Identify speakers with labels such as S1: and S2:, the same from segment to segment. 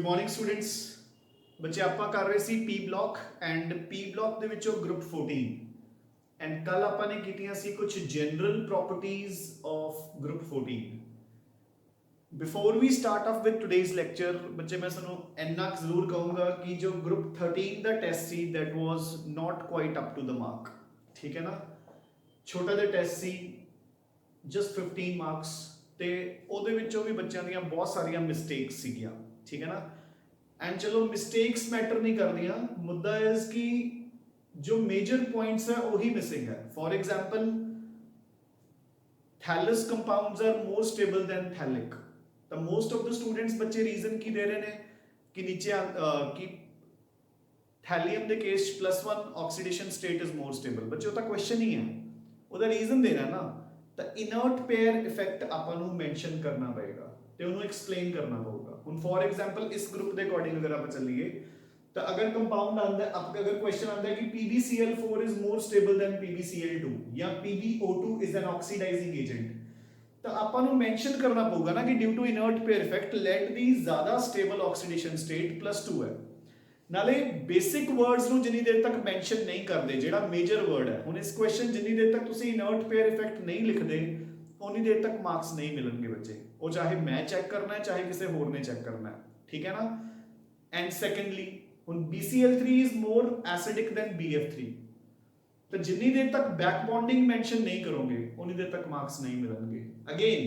S1: Good morning students. बच्चे ਆਪਾਂ ਕਰ ਰਹੇ ਸੀ ਪੀ ਬਲੌਕ ਐਂਡ ਪੀ ਬਲੌਕ ਦੇ ਵਿੱਚੋਂ ਗਰੁੱਪ 14 ਐਂਡ ਕੱਲ ਆਪਾਂ ਨੇ ਕੀਤੀਆਂ ਸੀ ਕੁਝ general properties of group 14। Before we start off with today's lecture ਬੱਚੇ ਮੈਂ ਤੁਹਾਨੂੰ ਇੰਨਾ ਜ਼ਰੂਰ ਕਹੂੰਗਾ ਕਿ ਜੋ ਗਰੁੱਪ 13 ਦਾ ਟੈਸਟ ਸੀ that was not quite up to the mark. ਠੀਕ ਹੈ ਨਾ, ਛੋਟਾ ਜਿਹਾ ਟੈਸਟ ਸੀ, ਜਸਟ 15 ਮਾਰਕਸ, ਤੇ ਉਹਦੇ ਵਿੱਚੋਂ ਵੀ ਬੱਚਿਆਂ ਦੀਆਂ ਬਹੁਤ ਸਾਰੀਆਂ ਮਿਸਟੇਕਸ ਸੀਗੀਆਂ। ਠੀਕ ਹੈ ਨਾ, एंड चलो मिस्टेक्स मैटर नहीं कर रही, मुद्दा इज कि जो मेजर पॉइंट्स है वही मिसिंग है। For example thallous compounds are more stable than thallic. तो मोस्ट ऑफ द स्टूडेंट्स बच्चे रीजन की दे रहे हैं कि नीचे कि थैलियम के case +1 oxidation state is more stable. बच्चे ਉਹਦਾ क्वेश्चन ही है, ਉਹਦਾ रीजन देना ना, तो इनर्ट पेयर इफेक्ट ਆਪਾਂ ਨੂੰ मेंशन करना पड़ेगा ਤੇ ਉਹਨੂੰ ਐਕਸਪਲੇਨ ਕਰਨਾ ਪਊਗਾ। ਹੁਣ ਫॉर ਐਗਜ਼ਾਮਪਲ ਇਸ ਗਰੁੱਪ ਦੇ ਅਕੋਰਡਿੰਗ ਅਗਰ ਆਪਾਂ ਚੱਲੀਏ ਤਾਂ ਅਗਰ ਕੰਪਾਊਂਡ ਆਂਦਾ ਆਪਕਾ ਅਗਰ ਕੁਐਸਚਨ ਆਂਦਾ ਹੈ ਕਿ PbCl4 is more stable then PbCl2 ਜਾਂ PbO2 ਇਜ਼ ਐਨ ਆਕਸੀਡਾਈਜ਼ਿੰਗ ਏਜੰਟ, ਤਾਂ ਆਪਾਂ ਨੂੰ ਮੈਂਸ਼ਨ ਕਰਨਾ ਪਊਗਾ ਨਾ ਕਿ due to inert pair effect ਲੈਟ ਦੀ ਜ਼ਿਆਦਾ ਸਟੇਬਲ ਆਕਸੀਡੇਸ਼ਨ ਸਟੇਟ +2 ਹੈ। ਨਾਲੇ ਬੇਸਿਕ ਵਰਡਸ ਨੂੰ ਜਿੰਨੀ ਦੇਰ ਤੱਕ ਮੈਂਸ਼ਨ ਨਹੀਂ ਕਰਦੇ, ਜਿਹੜਾ ਮੇਜਰ ਵਰਡ ਹੈ, ਹੁਣ ਇਸ ਕੁਐਸਚਨ ਜਿੰਨੀ ਦੇਰ ਤੱਕ ਤੁਸੀਂ ਇਨਰਟ ਪੇਅਰ ਇਫੈਕਟ ਨਹੀਂ ਲਿਖਦੇ ਉਨੀ ਦੇਰ ਤੱਕ ਮਾਰਕਸ ਨਹੀਂ ਮਿਲਣਗੇ ਬੱਚੇ। ਉਹ ਚਾਹੇ ਮੈਂ ਚੈੱਕ ਕਰਨਾ ਹੈ ਚਾਹੇ ਕਿਸੇ ਹੋਰ ਨੇ ਚੈੱਕ ਕਰਨਾ ਹੈ। ਠੀਕ ਹੈ ਨਾ। ਐਂਡ ਸੈਕੰਡਲੀ ਹੁਣ BCl3 is more acidic then BF3, ਤਾਂ ਜਿੰਨੀ ਦੇਰ ਤੱਕ ਬੈਕ ਬੌਂਡਿੰਗ ਮੈਂਸ਼ਨ ਨਹੀਂ ਕਰੋਗੇ ਉਨੀ ਦੇਰ ਤੱਕ ਮਾਰਕਸ ਨਹੀਂ ਮਿਲਣਗੇ। Again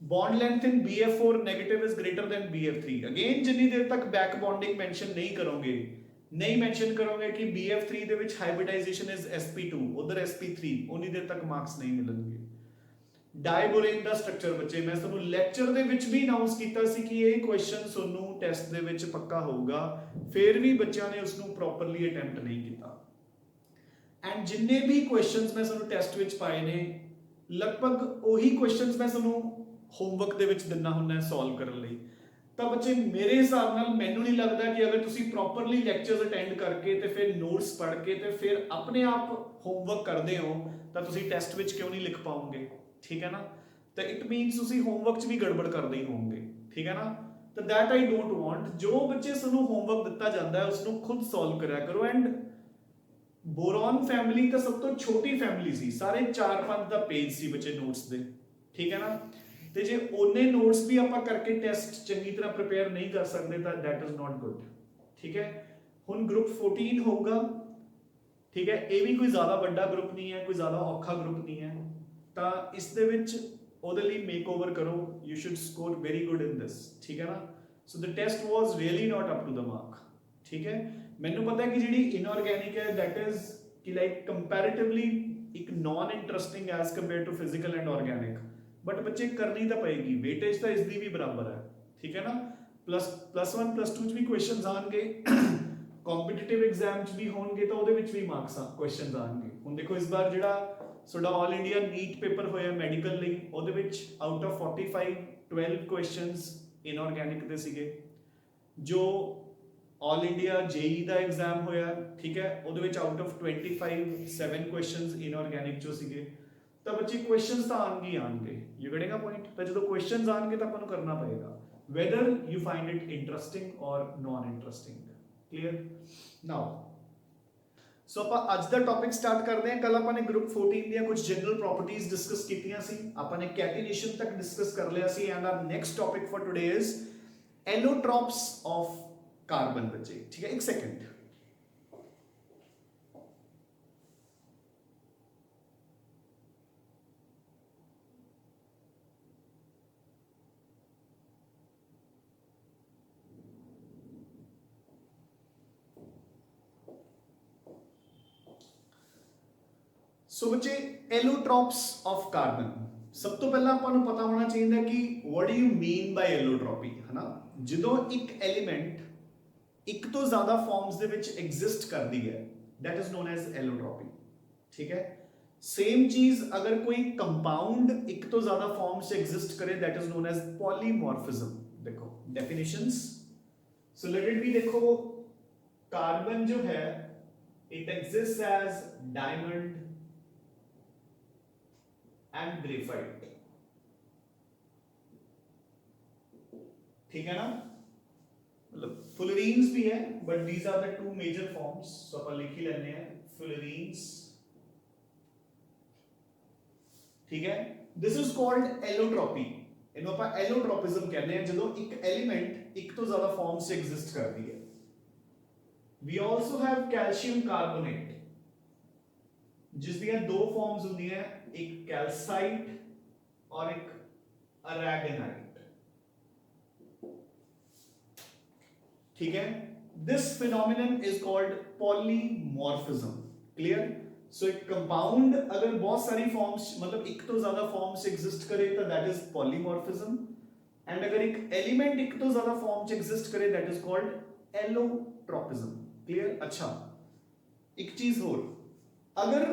S1: bond length in BF4 negative is greater then BF3, again ਜਿੰਨੀ ਦੇਰ ਤੱਕ ਬੈਕ ਬੌਂਡਿੰਗ ਮੈਂਸ਼ਨ ਨਹੀਂ ਕਰੋਗੇ ਕਿ BF3 ਦੇ ਵਿੱਚ ਹਾਈਬ੍ਰਿਡਾਈਜੇਸ਼ਨ ਇਜ਼ sp2 ਉਧਰ sp3, ਉਨੀ ਦੇਰ ਤੱਕ ਮਾਰਕਸ ਨਹੀਂ ਮਿਲਣਗੇ। ਡਾਈਬੋਰੇਨ ਦਾ ਸਟਰਕਚਰ ਬੱਚੇ ਮੈਂ ਤੁਹਾਨੂੰ ਲੈਕਚਰ ਦੇ ਵਿੱਚ ਵੀ ਅਨਾਉਂਸ ਕੀਤਾ ਸੀ ਕਿ ਇਹ ਕੁਐਸਚਨ ਤੁਹਾਨੂੰ ਟੈਸਟ ਦੇ ਵਿੱਚ ਪੱਕਾ ਹੋਊਗਾ, ਫਿਰ ਵੀ ਬੱਚਿਆਂ ਨੇ ਉਸ ਨੂੰ ਪ੍ਰੋਪਰਲੀ ਅਟੈਂਪਟ ਨਹੀਂ ਕੀਤਾ। ਐਂਡ ਜਿੰਨੇ ਵੀ ਕੁਐਸਚਨਸ ਮੈਂ ਤੁਹਾਨੂੰ ਟੈਸਟ ਵਿੱਚ ਪਾਏ ਨੇ ਲਗਭਗ ਉਹੀ ਕੁਐਸਚਨਸ ਮੈਂ ਤੁਹਾਨੂੰ ਹੋਮਵਰਕ ਦੇ ਵਿੱਚ ਦਿੰਨਾ ਹੁੰਦਾ ਸੋਲਵ ਕਰਨ ਲਈ। ਤਾਂ ਬੱਚੇ ਮੇਰੇ ਹਿਸਾਬ ਨਾਲ ਮੈਨੂੰ ਨਹੀਂ ਲੱਗਦਾ ਕਿ ਅਗਰ ਤੁਸੀਂ ਪ੍ਰੋਪਰਲੀ ਲੈਕਚਰਸ ਅਟੈਂਡ ਕਰਕੇ ਤੇ ਫਿਰ ਨੋਟਸ ਪੜ੍ਹ ਕੇ ਤੇ ਫਿਰ ਆਪਣੇ ਆਪ ਹੋਮਵਰਕ ਕਰਦੇ ਹੋ ਤਾਂ ਤੁਸੀਂ ਟੈਸਟ ਵਿੱਚ ਕਿਉਂ ਨਹੀਂ ਲਿਖ ਪਾਓਗੇ। ਠੀਕ ਹੈ ਨਾ, ਤਾਂ ਇਟ ਮੀਨਸ ਤੁਸੀਂ ਹੋਮਵਰਕ 'ਚ ਵੀ ਗੜਬੜ ਕਰਦੇ ਹੀ ਹੋਵੋਗੇ। ਠੀਕ ਹੈ ਨਾ, ਤਾਂ ਦੈਟ ਆਈ ਡੋਂਟ ਵਾਂਟ। ਜੋ ਬੱਚੇ ਤੁਹਾਨੂੰ ਹੋਮਵਰਕ ਦਿੱਤਾ ਜਾਂਦਾ ਹੈ ਉਸ ਨੂੰ ਖੁਦ ਸੋਲਵ ਕਰਿਆ ਕਰੋ। ਐਂਡ ਬੋਰੋਨ ਫੈਮਿਲੀ ਤਾਂ ਸਭ ਤੋਂ ਛੋਟੀ ਫੈਮਿਲੀ ਸੀ, ਸਾਰੇ 4-5 ਦਾ ਪੇਜ ਸੀ ਬੱਚੇ ਨੋਟਸ ਦੇ। ਠੀਕ ਹੈ ਨਾ, ਤੇ ਜੇ ਉਹਨੇ ਨੋਟਸ ਵੀ ਆਪਾਂ ਕਰਕੇ ਟੈਸਟ ਚੰਗੀ ਤਰ੍ਹਾਂ ਪ੍ਰਿਪੇਅਰ ਨਹੀਂ ਕਰ ਸਕਦੇ ਤਾਂ ਦੈਟ ਇਜ਼ ਨਾਟ ਗੁੱਡ। ਠੀਕ ਹੈ, ਹੁਣ ਗਰੁੱਪ 14 ਹੋਊਗਾ। ਠੀਕ ਹੈ, ਇਹ ਵੀ ਕੋਈ ਜ਼ਿਆਦਾ ਵੱਡਾ ਗਰੁੱਪ ਨਹੀਂ ਹੈ, ਕੋਈ ਜ਼ਿਆਦਾ ਔਖਾ ਗਰੁੱਪ ਨਹੀਂ ਹੈ, ਤਾਂ ਇਸ ਦੇ ਵਿੱਚ ਉਹਦੇ ਲਈ ਮੇਕਓਵਰ ਕਰੋ। You should score very good in this. ਠੀਕ ਹੈ ਨਾ, so the test was really not up to the mark. ਠੀਕ ਹੈ, ਮੈਨੂੰ ਪਤਾ ਹੈ ਕਿ ਜਿਹੜੀ ਇਨਆਰਗੈਨਿਕ ਹੈ ਦੈਟ ਇਜ਼ ਕਿ ਲਾਈਕ ਕੰਪੈਰੀਟਿਵਲੀ ਇੱਕ non interesting as compare to physical and organic, but ਬੱਚੇ ਕਰਨੀ ਤਾਂ ਪਏਗੀ, ਵੇਟੇਜ ਤਾਂ ਇਸ ਦੀ ਵੀ ਬਰਾਬਰ ਹੈ। ਠੀਕ ਹੈ ਨਾ, +1 +2 ਚ ਵੀ ਕੁਐਸਚਨਸ ਆਣਗੇ, ਕੰਪੀਟੀਟਿਵ ਐਗਜ਼ਾਮ ਚ ਵੀ ਹੋਣਗੇ ਤਾਂ ਉਹਦੇ ਵਿੱਚ ਵੀ ਮਾਰਕਸ ਕੁਐਸਚਨਸ ਆਣਗੇ। ਹੁਣ ਦੇਖੋ ਇਸ ਵਾਰ ਜਿਹੜਾ ਸਾਡਾ ਆਲ ਇੰਡੀਆ ਨੀਟ ਪੇਪਰ ਹੋਇਆ ਮੈਡੀਕਲ ਲਈ, ਉਹਦੇ ਵਿੱਚ ਆਊਟ ਆਫ 45 12 ਕੁਐਸਚਨਸ ਇਨਆਰਗੈਨਿਕ ਦੇ ਸੀਗੇ। ਜੋ ਆਲ ਇੰਡੀਆ JEE ਦਾ ਐਗਜ਼ਾਮ ਹੋਇਆ, ਠੀਕ ਹੈ, ਉਹਦੇ ਵਿੱਚ ਆਊਟ ਆਫ 25 7 ਕੁਐਸਚਨਸ ਇਨਆਰਗੈਨਿਕ ਚੋਂ ਸੀਗੇ। ਤਾਂ ਬੱਚੇ ਕੁਐਸਚਨਸ ਤਾਂ ਆਣਗੇ, ਯੂ ਗੈਟਿੰਗ ਅ ਪੁਆਇੰਟ। ਤਾਂ ਜਦੋਂ ਕੁਐਸਚਨਸ ਆਣਗੇ ਤਾਂ ਆਪਾਂ ਨੂੰ ਕਰਨਾ ਪਏਗਾ whether you find it interesting or non interesting। clear now, ਸੋ ਆਪਾਂ ਅੱਜ ਦਾ ਟੌਪਿਕ ਸਟਾਰਟ ਕਰਦੇ ਹਾਂ। ਕੱਲ ਆਪਾਂ ਨੇ ਗਰੁੱਪ 14 ਦੀਆਂ ਕੁਝ ਜਨਰਲ ਪ੍ਰੋਪਰਟੀਜ਼ ਡਿਸਕਸ ਕੀਤੀਆਂ ਸੀ, ਆਪਾਂ ਨੇ ਕੈਟੇਨੇਸ਼ਨ ਤੱਕ ਡਿਸਕਸ ਕਰ ਲਿਆ ਸੀ। And our next topic for today is allotropes of carbon. ਬੱਚੇ ਠੀਕ ਹੈ, ਇੱਕ ਸੈਕਿੰਡ। ਸੋ ਬੱਚੇ ਐਲੋਟ੍ਰੋਪਸ ਆਫ ਕਾਰਬਨ, ਸਭ ਤੋਂ ਪਹਿਲਾਂ ਆਪਾਂ ਨੂੰ ਪਤਾ ਹੋਣਾ ਚਾਹੀਦਾ ਕਿ ਵਾਟ ਡੂ ਯੂ ਮੀਨ ਬਾਈ ਐਲੋਟ੍ਰੋਪੀ, ਹੈ ਨਾ। ਜਦੋਂ ਇੱਕ ਐਲੀਮੈਂਟ ਇੱਕ ਤੋਂ ਜ਼ਿਆਦਾ ਫਾਰਮਸ ਦੇ ਵਿੱਚ ਐਗਜ਼ਿਸਟ ਕਰਦੀ ਹੈ ਦੈਟ ਇਜ਼ ਨੋਨ ਐਜ਼ ਐਲੋਟ੍ਰੋਪੀ। ਠੀਕ ਹੈ, ਸੇਮ ਚੀਜ਼ ਅਗਰ ਕੋਈ ਕੰਪਾਊਂਡ ਇੱਕ ਤੋਂ ਜ਼ਿਆਦਾ ਫਾਰਮਸ 'ਚ ਐਗਜ਼ਿਸਟ ਕਰੇ that is known as polymorphism. ਦੇਖੋ definitions, so let it be, ਦੇਖੋ ਕਾਰਬਨ ਜੋ ਹੈ it exist as diamond and graphite. ठीक है ना, मतलब फुलरीन्स भी है, but these are the two major forms, so अपन लिख ही लेने हैं फुलरीन्स, ठीक है। दिस इज कॉल्ड एलोट्रॉपी, ਇਹਨੂੰ ਆਪਾਂ ਐਲੋਟ੍ਰੋਪਿਜ਼ਮ ਕਹਿੰਦੇ ਆ ਜਦੋਂ ਇੱਕ ਐਲੀਮੈਂਟ ਇੱਕ ਤੋਂ ਜ਼ਿਆਦਾ ਫਾਰਮ 'ਚ ਐਗਜ਼ਿਸਟ ਕਰਦੀ ਹੈ। ਵੀ ਆਲਸੋ ਹੈਵ ਕੈਲਸ਼ੀਅਮ ਕਾਰਬੋਨੇਟ, ਜਿਸ ਦੀਆਂ ਦੋ ਫਾਰਮਸ ਹੁੰਦੀਆਂ, ਇੱਕ ਕੈਲਸਾਈਟ ਔਰ ਇੱਕ ਅਰੈਗਨਾਈਟ, ठीक है। This phenomenon is called polymorphism, clear. So एक कंपाउंड अगर बहुत सारी फॉर्म्स मतलब एक तो ज्यादा फॉर्म्स एग्जिस्ट करे तो दैट इज पॉलीमॉर्फिज्म, एंड अगर एक एलिमेंट एक तो ज्यादा फॉर्म्स एग्जिस्ट करे दैट इज कॉल्ड एलोट्रॉपिज्म, क्लियर। अच्छा, एक चीज और, अगर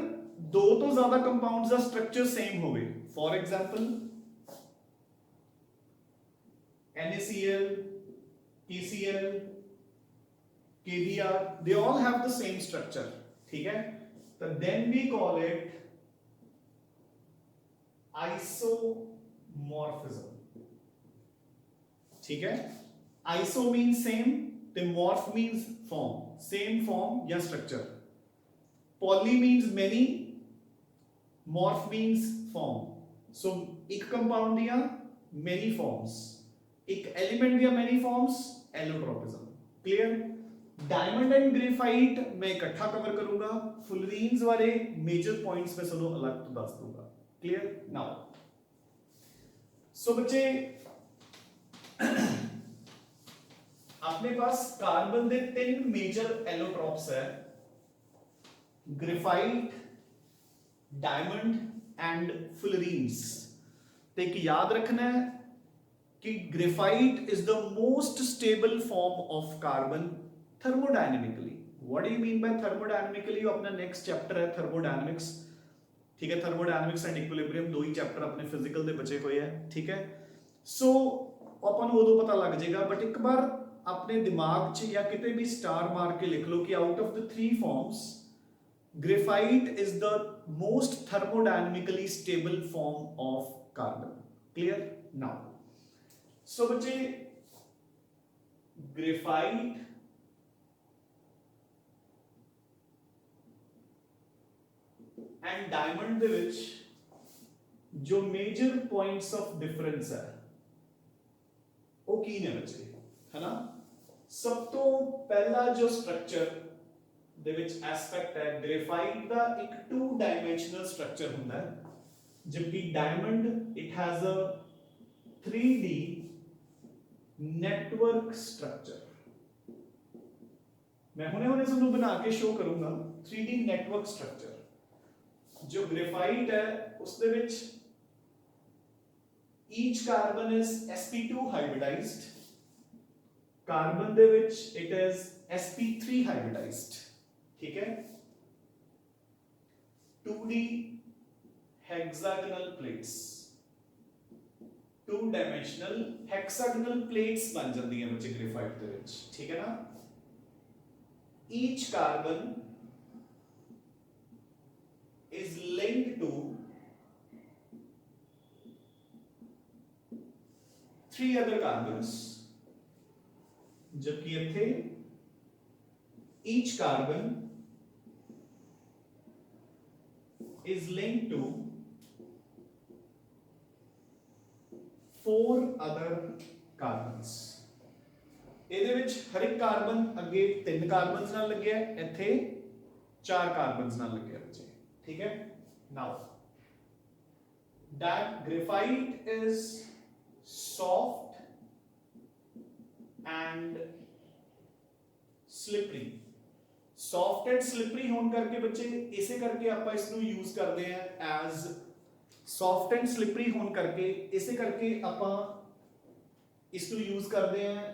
S1: दो तो ज्यादा कंपाउंड्स का स्ट्रक्चर सेम होवे, for example NaCl, KCl, KBr, they all have the same structure, ठीक है। तो then we call it isomorphism, ठीक है। Iso means same, the morph means form, same form या structure. Poly means many, morph means form. So एक compound दिया many forms, एक element दिया many forms, allotropism, clear। Diamond and graphite मैं इकट्ठा cover करूंगा, फुलरीन्स वाले मेजर पॉइंट्स में सुनो अलग तो दस दूंगा, क्लियर। नाउ सो बच्चे अपने पास कार्बन के तीन मेजर एलोट्रॉप्स है, ग्रेफाइट, डायमंड एंड फुलरीन्स। तो एक याद रखना है कि graphite is the most stable form of carbon thermodynamically. What do you mean by thermodynamically, अपना नेक्स्ट चैप्टर है थर्मोडायनेमिक्स, ठीक है। थर्मोडायनेमिक्स एंड इक्विलिब्रियम दो ही चैप्टर अपने फिजिकल दे बचे हुए हैं, ठीक है। सो अपन उदों पता लग जाएगा, बट एक बार अपने दिमाग च या किते भी स्टार मार के लिख लो कि out of the three forms graphite is the most thermodynamically stable form of carbon, clear. Now so बच्चे ग्रेफाइट एंड डायमंड दे विच जो मेजर पॉइंट्स ऑफ डिफरेंस है वो की ने बच्चे, है ना। सब तो पहला जो स्ट्रक्चर दे विच एस्पेक्ट है, ग्रेफाइट का एक टू डायमेंशनल स्ट्रक्चर होता है, जबकि diamond it has a 3D network structure. मैं हुने तुहानू बना के शो करूंगा 3D नेटवर्क स्ट्रक्चर। जो ग्रेफाइट है उसदे which each carbon is sp2 hybridized, carbon they which it is sp3 hybridized, ठीक है। 2D hexagonal plates, two dimensional hexagonal plates बन जाती हैं बच्चे ग्रेफाइट दे विच, ठीक है ना। Each carbon is linked to three other carbons, जबकि इत्थे each carbon is linked to four other carbons। ਇਹਦੇ ਵਿੱਚ ਹਰ ਇੱਕ ਕਾਰਬਨ ਅੱਗੇ ਤਿੰਨ ਕਾਰਬਨਸ ਨਾਲ ਲੱਗਿਆ, ਇੱਥੇ ਚਾਰ ਕਾਰਬਨਸ ਨਾਲ ਲੱਗਿਆ ਬੱਚੇ, ठीक है। Now that graphite is soft and slippery, soft and slippery होने करके बच्चे इसे करके आप इसको यूज करते हैं as soft and slippery होने करके इसे करके आप इसको यूज करते हैं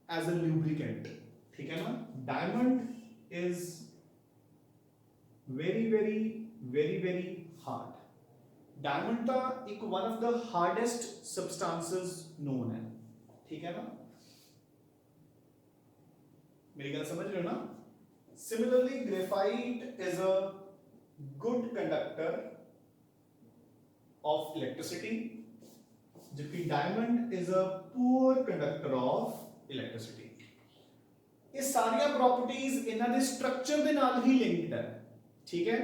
S1: as a lubricant, ठीक है ना। diamond is very very very very hard, diamond का एक one of the hardest substances known है, ठीक है ना। मेरी गल समझ रहे हो ना। Similarly graphite is a good conductor of electricity, जबकि diamond is a poor conductor of electricity, ਇਹ ਸਾਰੀਆਂ ਪ੍ਰੋਪਰਟੀਆਂ ਇਹਨਾਂ ਦੇ ਸਟਰਕਚਰ ਦੇ ਨਾਲ ਹੀ ਲਿੰਕਡ ਹੈ, ਠੀਕ ਹੈ।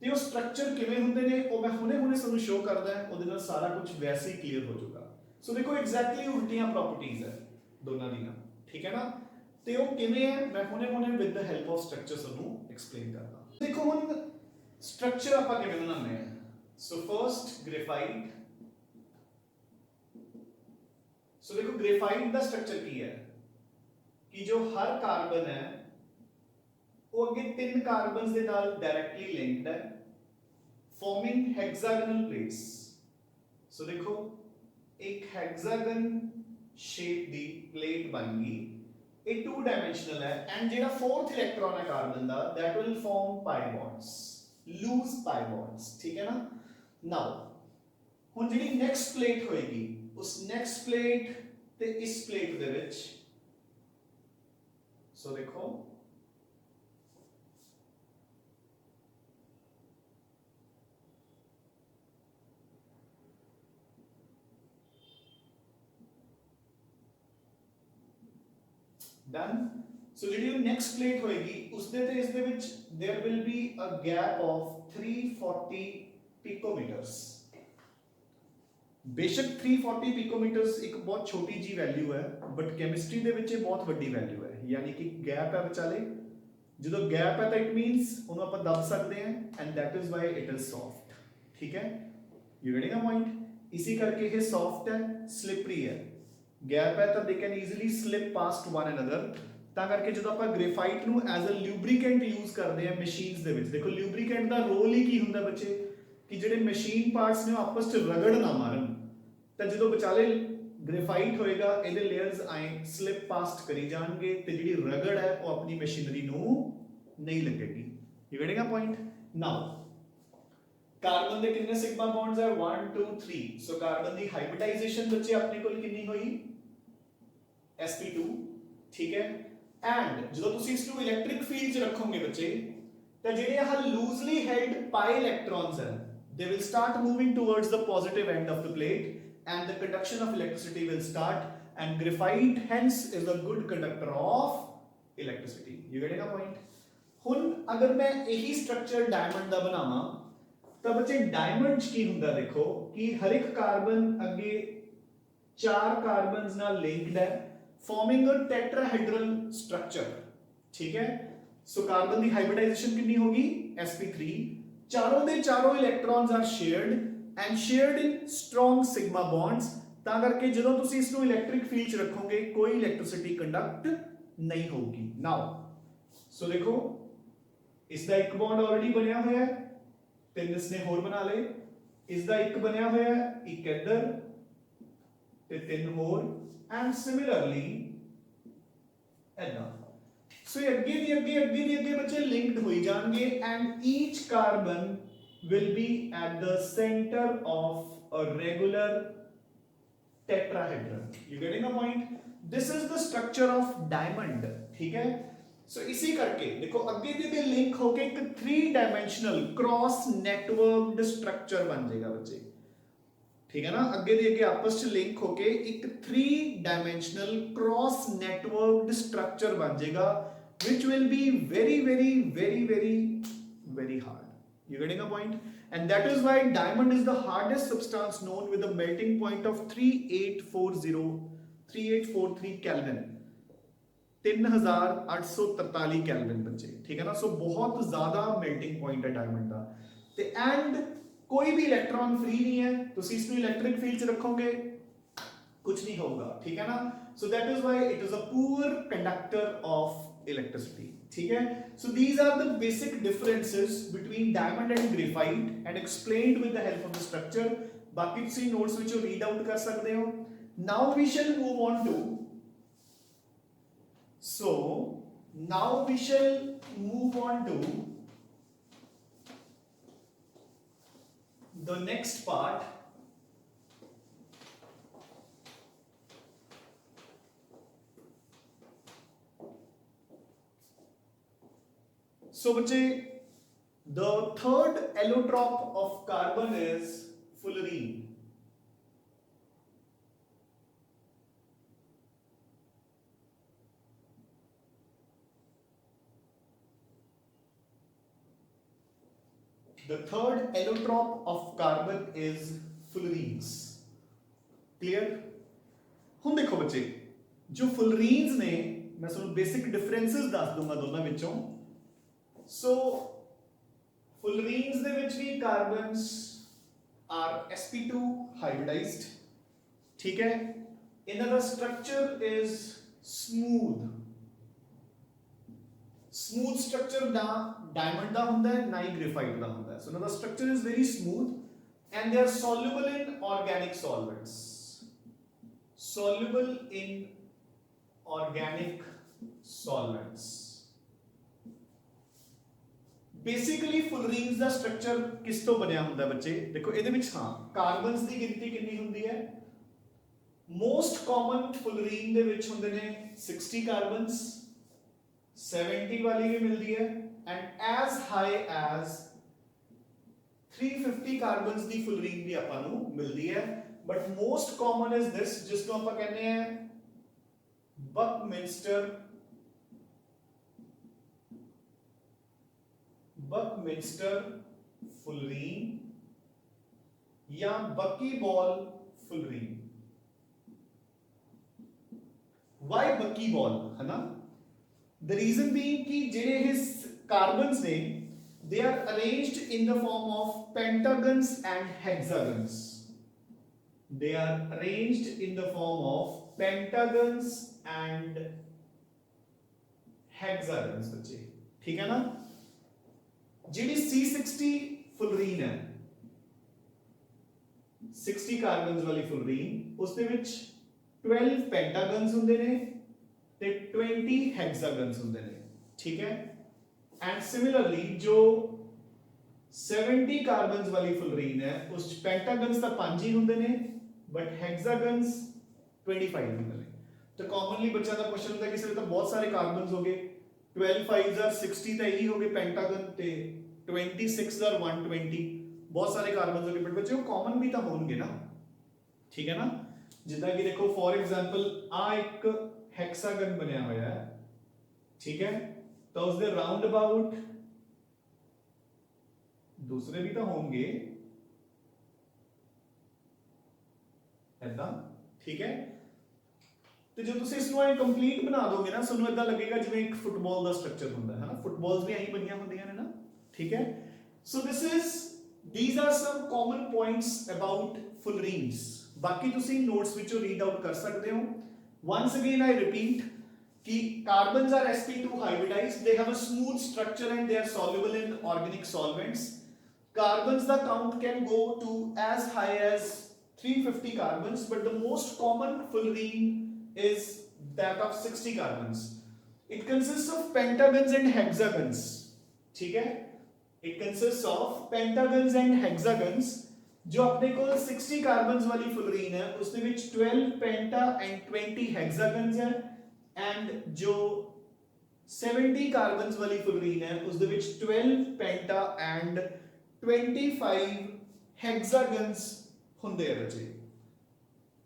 S1: ਤੇ ਉਹ ਸਟਰਕਚਰ ਕਿਵੇਂ ਹੁੰਦੇ ਨੇ ਉਹ ਮੈਂ ਹੁਣੇ ਤੁਹਾਨੂੰ ਸ਼ੋ ਕਰਦਾ ਹੈ, ਉਹਦੇ ਨਾਲ ਸਾਰਾ ਕੁਝ ਵੈਸੇ ਹੀ ਕਲੀਅਰ ਹੋ ਜਾਊਗਾ। ਸੋ ਦੇਖੋ ਐਗਜ਼ੈਕਟਲੀ ਉਲਟੀਆਂ ਪ੍ਰੋਪਰਟੀਆਂ ਹੈ ਦੋਨਾਂ ਦੀਆਂ, ਠੀਕ ਹੈ ਨਾ। ਤੇ ਉਹ ਕਿਵੇਂ ਹੈ ਮੈਂ ਹੁਣੇ with the help of structure ਤੁਹਾਨੂੰ ਐਕਸਪਲੇਨ ਕਰਦਾ। ਦੇਖੋ ਹੁਣ ਸਟਰਕਚਰ ਆਪਾਂ ਕਿਵੇਂ ਬਣਾਉਂਦੇ ਆ। ਸੋ ਫਰਸਟ ਗ੍ਰੇਫਾਈਟ। ਸੋ ਦੇਖੋ ਗ੍ਰੇਫਾਈਟ ਦਾ ਸਟਰਕਚਰ ਕੀ ਹੈ ਕਿ ਜੋ ਹਰ ਕਾਰਬਨ ਹੈ ਉਹ ਅੱਗੇ 3 ਕਾਰਬਨਸ ਦੇ ਨਾਲ ਡਾਇਰੈਕਟਲੀ ਲਿੰਕਡ ਹੈ, ਫਾਰਮਿੰਗ ਹੈਗਜ਼ਾਗਨਲ ਪਲੇਟਸ। ਸੋ ਦੇਖੋ ਇੱਕ ਹੈਗਜ਼ਾਗਨ ਸ਼ੇਪ ਦੀ ਪਲੇਟ ਬਣ ਗਈ, ਇਹ 2 ਡਾਇਮੈਂਸ਼ਨਲ ਹੈ ਐਂਡ ਜਿਹੜਾ 4th ਇਲੈਕਟ੍ਰੋਨ ਹੈ carbon the that will form pi bonds, loose pi bonds, ਠੀਕ ਹੈ ਨਾ। ਨਾਓ ਹੁਣ ਜਿਹੜੀ ਨੈਕਸਟ ਪਲੇਟ ਹੋਏਗੀ ਉਸ ਨੈਕਸਟ ਪਲੇਟ ਤੇ ਇਸ ਪਲੇਟ ਦੇ ਵਿੱਚ, ਸੋ ਦੇਖੋ ਡਨ। ਸੋ ਜਿਹੜੀ ਨੈਕਸਟ ਪਲੇਟ ਹੋਏਗੀ ਉਸਦੇ ਤੇ ਇਸ ਦੇ ਵਿੱਚ there will be a gap of 340 ਪਿਕੋਮੀਟਰਸ। ਬੇਸ਼ੱਕ 340 ਪਿਕੋਮੀਟਰਸ ਇੱਕ ਬਹੁਤ ਛੋਟੀ ਜੀ ਵੈਲਿਊ ਹੈ ਬਟ ਕੈਮਿਸਟਰੀ ਦੇ ਵਿੱਚ ਇਹ ਬਹੁਤ ਵੱਡੀ ਵੈਲਿਊ ਹੈ, ਯਾਨੀ ਕਿ ਗੈਪ ਹੈ ਵਿਚਾਲੇ। ਜਦੋਂ ਗੈਪ ਹੈ ਤਾਂ ਇਟ ਮੀਨਸ ਉਹਨੂੰ ਆਪਾਂ ਦੱਬ ਸਕਦੇ ਹਾਂ and that is why it is soft, ਠੀਕ ਹੈ। You getting a point. ਇਸੇ ਕਰਕੇ ਇਹ ਸੌਫਟ ਹੈ, ਸਲਿਪਰੀ ਹੈ। ਗੈਪ ਹੈ ਤਾਂ they can easily slip past one another. ਤਾਂ ਕਰਕੇ ਜਦੋਂ ਆਪਾਂ ਗ੍ਰੇਫਾਈਟ ਨੂੰ ਐਜ਼ ਅ ਲਿਊਬਰੀਕੈਂਟ ਯੂਜ਼ ਕਰਦੇ ਆ ਮਸ਼ੀਨਸ ਦੇ ਵਿੱਚ, ਦੇਖੋ ਲਿਊਬਰੀਕੈਂਟ ਦਾ ਰੋਲ ਹੀ ਕੀ ਹੁੰਦਾ ਬੱਚੇ ਕਿ ਜਿਹੜੇ ਮਸ਼ੀਨ ਪਾਰਟਸ ਨੇ ਉਹ ਆਪਸ ਚ ਰਗੜ ਨਾ ਮਾਰਨ। ਤਾਂ ਜਦੋਂ ਵਿਚਾਲੇ ਗ੍ਰੇਫਾਈਟ ਹੋਏਗਾ ਇਹਦੇ ਲੇਅਰਸ ਆਏ ਸਲਿਪ ਪਾਸਟ ਕਰੀ ਜਾਣਗੇ ਤੇ ਜਿਹੜੀ ਰਗੜ ਹੈ ਉਹ ਆਪਣੀ ਮਸ਼ੀਨਰੀ ਨੂੰ ਨਹੀਂ ਲੱਗੇਗੀ। You getting a point. Now carbon ਦੇ ਕਿੰਨੇ ਸਿਗਮਾ ਬੌਂਡਸ ਹੈ 1 2 3। ਸੋ ਕਾਰਬਨ ਦੀ ਹਾਈਬ੍ਰਿਡਾਈਜੇਸ਼ਨ ਬੱਚੇ ਆਪਣੇ ਕੋਲ ਕਿੰਨੀ ਹੋਈ sp2, ਠੀਕ ਹੈ। ਐਂਡ ਜਦੋਂ ਤੁਸੀਂ ਇਸ ਨੂੰ ਇਲੈਕਟ੍ਰਿਕ ਫੀਲਡ 'ਚ ਰੱਖੋਗੇ ਬੱਚੇ ਤਾਂ ਜਿਹੜੇ ਆਹ ਲੂਜ਼ਲੀ ਹੈਲਡ ਪਾਈ ਇਲੈਕਟ੍ਰॉन्स ਹਨ they will start moving towards the positive end of the plate and the conduction of electricity will start, and graphite hence is a good conductor of electricity. You getting a point? ਹੁਣ ਅਗਰ ਮੈਂ ਇਹੀ structure diamond ਦਾ ਬਣਾਵਾਂ ਤਾਂ ਬੱਚੇ diamond 'ਚ ਕੀ ਹੁੰਦਾ ਦੇਖੋ ਕਿ ਹਰ ਇੱਕ ਕਾਰਬਨ ਅੱਗੇ 4 ਕਾਰਬਨਸ ਨਾਲ ਲਿੰਕਡ ਹੈ forming a tetrahedral structure, ठीक है। सो कार्बन की हाइब्रिडाइजेशन कितनी होगी sp3। चारों दे चारों electrons are shared and shared in strong sigma bonds. ਤਾਂ ਕਰਕੇ ਜਦੋਂ ਤੁਸੀਂ ਇਸ ਨੂੰ ਇਲੈਕਟ੍ਰਿਕ ਫੀਲਡ 'ਚ ਰੱਖੋਗੇ ਕੋਈ ਇਲੈਕਟ੍ਰਿਸਿਟੀ ਕੰਡਕਟ ਨਹੀਂ ਹੋਊਗੀ। ਨਾਓ ਸੋ ਦੇਖੋ ਇਸ ਦਾ ਇੱਕ ਬੌਂਡ ਆਲਰੇਡੀ ਬਣਿਆ ਹੋਇਆ ਹੈ, ਤਿੰਨ ਇਸਨੇ ਹੋਰ ਬਣਾ ਲਏ। ਇਸ ਦਾ ਇੱਕ ਬਣਿਆ ਹੋਇਆ ਹੈ, ਇੱਕ ਇੱਧਰ ਤੇ ਤਿੰਨ ਹੋਰ and similarly ऐदा। So ਅੱਗੇ ਦੀ ਬੱਚੇ ਲਿੰਕਡ ਹੋਈ ਜਾਣਗੇ and each carbon will be at the center of a regular tetrahedron. You getting a point? This is the structure of diamond, ठीक है। So इसी करके देखो ਅੱਗੇ ਦੀ लिंक होके एक 3 dimensional cross networked structure बन जाएगा बच्चे, ठीक है ना। ਅੱਗੇ ਦੀ ਅੱਗੇ ਆਪਸ ਚ ਲਿੰਕ ਹੋ ਕੇ ਇੱਕ 3 dimensional cross networked structure ਬਣ ਜਾਏਗਾ which will be very hard. You getting a point? And that is why diamond is the hardest substance known with a melting point of 3843 Kelvin, 3843 Kelvin बच्चे, ठीक है ना। सो बहुत ज्यादा मेल्टिंग पॉइंट है diamond का। ते एंड कोई भी इलेक्ट्रॉन फ्री नहीं है, तो इसको इलेक्ट्रिक फील्ड से रखोगे कुछ नहीं होगा, ठीक है ना। So that is why it is a poor conductor of electricity, ठीक है। So these are the basic differences between diamond and graphite and explained with the help of the structure. बाकी तुसी नोट्स विच रीड आउट कर सकते हो। Now we shall move on to the next part, so bache the third allotrop of carbon is fullerene. The third allotrope of carbon is fullerenes. Clear? ਹੁਣ ਦੇਖੋ ਬੱਚੇ, जो fullerenes ने मैं ਤੁਹਾਨੂੰ basic differences ਦੱਸ ਦੂੰਗਾ ਦੋਨਾਂ ਵਿੱਚੋਂ। So fullerenes ਦੇ ਵਿੱਚ ਵੀ carbons are sp2 hybridized, ठीक है। ਇਹਨਾਂ ਦਾ structure is smooth structure the diamond ਦਾ ਹੁੰਦਾ ਹੈ, ਨਾ ਹੀ graphite ਦਾ ਹੁੰਦਾ ਹੈ। So ਇਹਨਾਂ ਦਾ structure is very smooth and they are soluble in organic solvents, soluble in organic solvents। Basically fullerenes ਦਾ ਸਟਰਕਚਰ ਕਿਸ ਤੋਂ ਬਣਿਆ ਹੁੰਦਾ ਬੱਚੇ? ਦੇਖੋ ਇਹਦੇ ਵਿੱਚ ਹਾਂ ਕਾਰਬਨਸ ਦੀ ਗਿਣਤੀ ਕਿੰਨੀ ਹੁੰਦੀ ਹੈ? ਮੋਸਟ ਕਾਮਨ ਫੁਲਰੀਨ ਦੇ ਵਿੱਚ ਹੁੰਦੇ ਨੇ 60 ਕਾਰਬਨਸ, 70 ਵਾਲੀ ਵੀ ਮਿਲਦੀ ਹੈ ਐਂਡ ਐਸ ਹਾਈ ਐਸ 350 ਕਾਰਬਨਸ ਦੀ ਫੁਲਰੀਨ ਵੀ ਆਪਾਂ ਨੂੰ ਮਿਲਦੀ ਹੈ। But most common is this, ਜਿਸ ਨੂੰ ਆਪਾਂ ਕਹਿੰਦੇ ਆ बकमिंस्टर फुलरीन या बकीबॉल फुलरीन। वाई बकीबॉल है ना? द रीजन बीइंग कि जेडे हिस कार्बन्स ने they are arranged in the form of pentagons and hexagons. They are arranged in the form of pentagons and hexagons बच्चे, ठीक है ना। ਜਿਹੜੀ C60 ਫੁਲਰੀਨ ਹੈ, 60 ਕਾਰਬਨਸ ਵਾਲੀ ਫੁਲਰੀਨ, ਉਸ ਦੇ ਵਿੱਚ 12 ਪੈਂਟਾਗਨਸ ਹੁੰਦੇ ਨੇ ਤੇ 20 ਹੈਕਸਾਗਨਸ ਹੁੰਦੇ ਨੇ, ਠੀਕ ਹੈ। ਐਂਡ ਸਿਮਿਲਰਲੀ ਜੋ 70 ਕਾਰਬਨਸ ਵਾਲੀ ਫੁਲਰੀਨ ਹੈ, ਉਸ ਚ ਪੈਂਟਾਗਨਸ ਤਾਂ 5 ਹੀ ਹੁੰਦੇ ਨੇ ਬਟ ਹੈਕਸਾਗਨਸ 25 ਹੁੰਦੇ ਨੇ। ਤਾਂ ਕਾਮਨਲੀ ਬੱਚਿਆਂ ਦਾ ਕੁਐਸਚਨ ਹੁੰਦਾ ਕਿ ਸਰ ਤਾਂ ਬਹੁਤ ਸਾਰੇ ਕਾਰਬਨਸ ਹੋ ਗਏ, 12 5s are 60 ਤਾਂ ਇਹੀ ਹੋ ਗਏ ਪੈਂਟਾਗਨ ਤੇ 26 are 120, ਬਹੁਤ ਸਾਰੇ ਕਾਰਬਨਸ ਹੋ ਗਏ। ਬਟ ਬੱਚੇ ਉਹ ਕਾਮਨ ਵੀ ਤਾਂ ਹੋਣਗੇ ਨਾ, ਠੀਕ ਹੈ ਨਾ। ਜਿੱਦਾਂ ਕਿ ਦੇਖੋ ਫੋਰ ਐਗਜ਼ਾਮਪਲ ਆ ਇੱਕ ਹੈਕਸਾਗਨ ਬਣਿਆ ਹੋਇਆ ਹੈ, ਠੀਕ ਹੈ, ਤਾਂ ਉਸ ਦੇ ਰਾਉਂਡ ਅਬਾਊਟ ਦੂਸਰੇ ਵੀ ਤਾਂ ਹੋਣਗੇ ਐਦਾਂ, ਠੀਕ ਹੈ। ਤੇ ਜੇ ਤੁਸੀਂ ਇਸ ਨੂੰ ਐ ਕੰਪਲੀਟ ਬਣਾ ਦੋਗੇ ਨਾ, ਤੁਹਾਨੂੰ ਇਦਾਂ ਲੱਗੇਗਾ ਜਿਵੇਂ ਇੱਕ ਫੁੱਟਬਾਲ ਦਾ ਸਟਰਕਚਰ ਹੁੰਦਾ ਹੈ ਨਾ। ਫੁੱਟਬਾਲਸ ਵੀ ਐਂ ਬਣੀਆਂ ਹੁੰਦੀਆਂ ਨੇ ਨਾ, ਠੀਕ ਹੈ। ਸੋ these are some common points about fullerenes। ਬਾਕੀ ਤੁਸੀਂ ਨੋਟਸ ਵਿੱਚੋਂ ਰੀਡ ਆਊਟ ਕਰ ਸਕਦੇ ਹੋ। once again I repeat कि carbons are sp2 hybridized, they have a smooth structure and they are soluble in organic solvents। Carbons the count can go to as high as 350 carbons, but the most common fullerene is that of 60 carbons। It consists of pentagons and hexagons, ठीक है। It consists of pentagons and hexagons। जो अपने को 60 carbons वाली fullerene है उसके विच 12 पेंटा and 20 hexagons है, and जो 70 कार्बन्स वाली फुलरीन है उसके विच 12 पेंटा and 25 hexagons ਹੁੰਦੇ ਆ ਬੱਚੇ,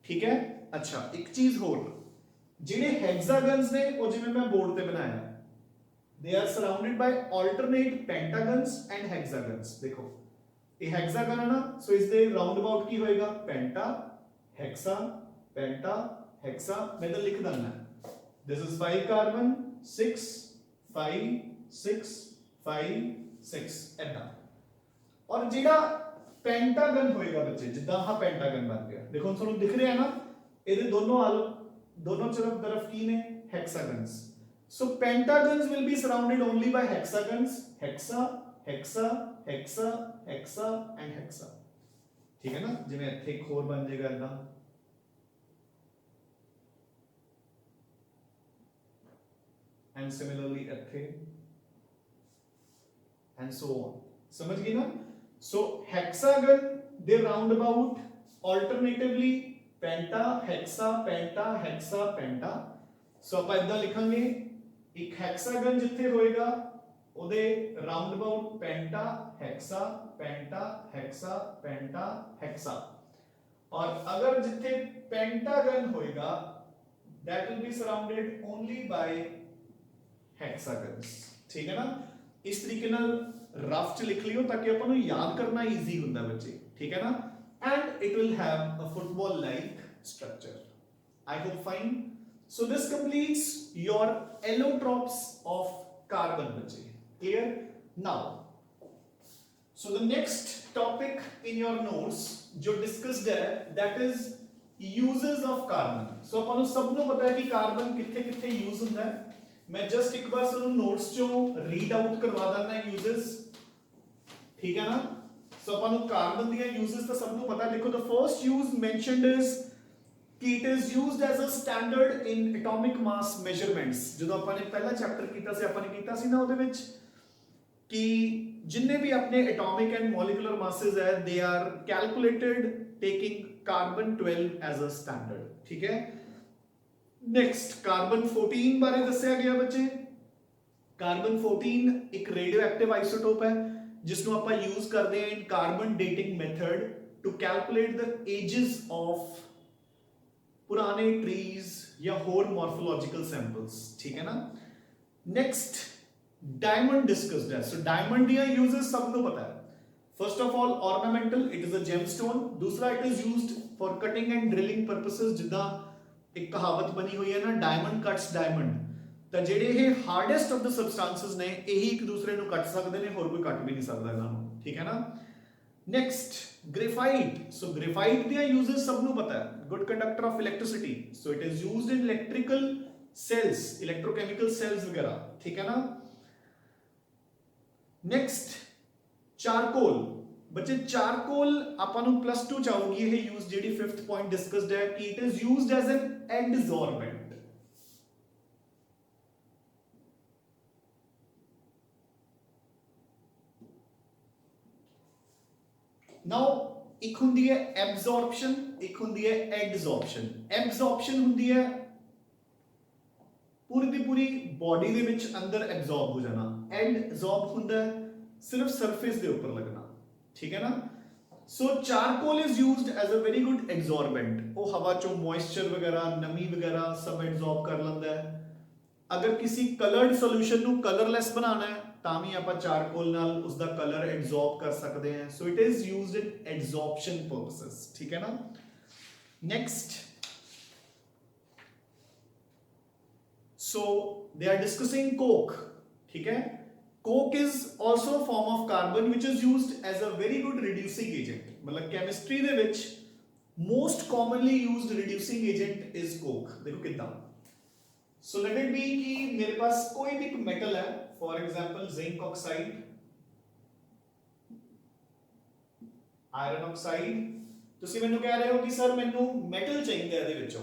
S1: ठीक है। अच्छा एक चीज होर, ਜਿਹੜੇ ਹੈਕਸਾਗਨਸ ਨੇ ਉਹ ਜਿਵੇਂ ਮੈਂ ਬੋਰਡ ਤੇ ਬਣਾਇਆ, they are surrounded by alternate pentagons and hexagons। देखो ਇਹ ਹੈਕਸਾਗਨ ਹੈ ਨਾ, ਸੋ ਇਸ ਦੇ ਰਾਉਂਡ ਅਬਾਊਟ ਕੀ ਹੋਏਗਾ? ਪੈਂਟਾ ਹੈਕਸਾ ਪੈਂਟਾ ਹੈਕਸਾ। ਮੈਂ ਤਾਂ ਲਿਖ ਦਿੰਦਾ this is 5 carbon 6 5 6 5 6 ਐਦਾਂ। ਔਰ ਜਿਹੜਾ ਪੈਂਟਾਗਨ ਹੋਏਗਾ ਬੱਚੇ, ਜਿੱਦਾਂ ਆਹ ਪੈਂਟਾਗਨ ਬਣ ਗਿਆ, ਦੇਖੋ ਤੁਹਾਨੂੰ ਦਿਖ ਰਿਹਾ ਨਾ, ਇਹਦੇ दोनों तरफ की ने hexagons। So pentagons will be surrounded only by hexagons, hexa hexa hexa hexa and hexa, ठीक है ना। जिवें ਇੱਥੇ ਇੱਕ ਹੋਰ ਬਣ ਜਾਏਗਾ ਇਦਾਂ, and similarly ਇੱਥੇ and so on। समझ गए ना। So hexagon they round about alternatively penta hexa penta hexa penta. So ਆਪਾਂ ਇਦਾਂ ਲਿਖਾਂਗੇ, ਇੱਕ ਹੈਕਸਾਗਨ ਜਿੱਥੇ ਹੋਏਗਾ ਉਹਦੇ round about penta hexa penta hexa penta hexa. और अगर जिथे पेंटागन होएगा that will be surrounded only by hexagons, ठीक है ना। इस तरीके नाल ਰਫ ਚ ਲਿਖ ਲਿਓ ਤਾਂ ਕਿ ਆਪਾਂ ਨੂੰ ਯਾਦ ਕਰਨਾ ਈਜ਼ੀ ਹੁੰਦਾ ਬੱਚੇ, ਠੀਕ ਹੈ ਨਾ। And it will have a football like structure. I hope fine. So this completes your allotropes of carbon bache. Clear? Now, so the next topic in your notes जो discussed है that is uses of carbon. So अपन सब नु पता है कि carbon किथे किथे use होता है। मैं just एक बार सुनो notes चो read out करवा देना uses, ठीक है ना। So अपन carbon दिया uses तो सब नु पता है। देखो the first use mentioned is कि it is used as a standard in atomic mass measurements। ਜਦੋਂ ਆਪਾਂ ਨੇ ਪਹਿਲਾ ਚੈਪਟਰ ਕੀਤਾ ਸੀ, ਆਪਾਂ ਨੇ ਕੀਤਾ ਸੀ ਨਾ ਉਹਦੇ ਵਿੱਚ ਕਿ ਜਿੰਨੇ ਵੀ ਆਪਣੇ atomic and molecular masses ਹੈ they are calculated taking carbon 12 as a standard, ਠੀਕ ਹੈ। next carbon 14 ਬਾਰੇ ਦੱਸਿਆ ਗਿਆ ਬੱਚੇ। carbon 14 ਇੱਕ radioactive isotope ਹੈ ਜਿਸ ਨੂੰ ਆਪਾਂ use ਕਰਦੇ ਹਾਂ in carbon dating method to calculate the ages of पुराने ट्रीज या होर मॉर्फोलॉजिकल सैंपल्स, ठीक है ना। नेक्स्ट डायमंड डिस्कस्ड है। सो डायमंड दिया यूजेस सबको पता है। First of all ornamental, it is a gemstone. दूसरा it is used for cutting and drilling purposes. जिदा एक कहावत बनी हुई है ना, डायमंड कट्स डायमंड। ਤਾਂ ਜਿਹੜੇ ਇਹ ਹਾਰਡੈਸਟ ਆਫ ਦ ਸਬਸਟੈਂਸਸ ਨੇ ਇਹੀ ਇੱਕ ਦੂਸਰੇ ਨੂੰ ਕੱਟ ਸਕਦੇ ਨੇ, ਹੋਰ ਕੋਈ ਕੱਟ ਵੀ ਨਹੀਂ ਸਕਦਾ ਇਹਨਾਂ ਨੂੰ, ਠੀਕ ਹੈ ਨਾ। Next graphite. सो ग्रेफाइट दिया यूजेस सब नु पता है। Good conductor of electricity, so it is used in electrical cells, electrochemical cells वगैरह, ठीक है ना। Next charcoal. बच्चे चारकोल अपन नु +2 चाहोगी ये use JD 5th point discussed है कि it is used as an adsorbent. Now एक हुंदी है एब्जॉर्प्शन, एक हुंदी है एडसॉर्प्शन। एब्जॉर्प्शन हुंदी है पूरी दी पूरी बॉडी दे विच अंदर एब्जॉर्ब हो जाना। एडसॉर्ब हुंदा है सिर्फ सरफेस दे ऊपर लगना, ठीक है ना। So charcoal is used as a very good absorbent. वो हवा चो मॉइस्चर वगैरह, नमी वगैरह सब एब्जॉर्ब कर लैंदा है। अगर किसी कलर्ड सॉल्यूशन नु कलरलेस बनाना है ਤਾਂ ਵੀ ਆਪਾਂ ਚਾਰਕੋਲ ਨਾਲ ਉਸ ਦਾ ਕਲਰ ਐਬਜ਼ੌਰਬ ਕਰ ਸਕਦੇ ਹਾਂ। So it is used in absorption purposes, ਠੀਕ ਹੈ ਨਾ। Next so they are discussing coke, ਠੀਕ ਹੈ। Coke is also a form of carbon which is used as a very good reducing agent. ਮਤਲਬ chemistry ਦੇ ਵਿੱਚ most commonly used reducing agent is coke. ਦੇਖੋ ਕਿਦਾਂ। सो लेट इट बी कि मेरे पास कोई भी मेटल है, for example zinc oxide, iron oxide. ਤੁਸੀਂ ਮੈਨੂੰ ਕਹਿ ਰਹੇ ਹੋ ਕਿ ਸਰ ਮੈਨੂੰ ਮੈਟਲ ਚਾਹੀਦਾ ਇਹਦੇ ਵਿੱਚੋਂ,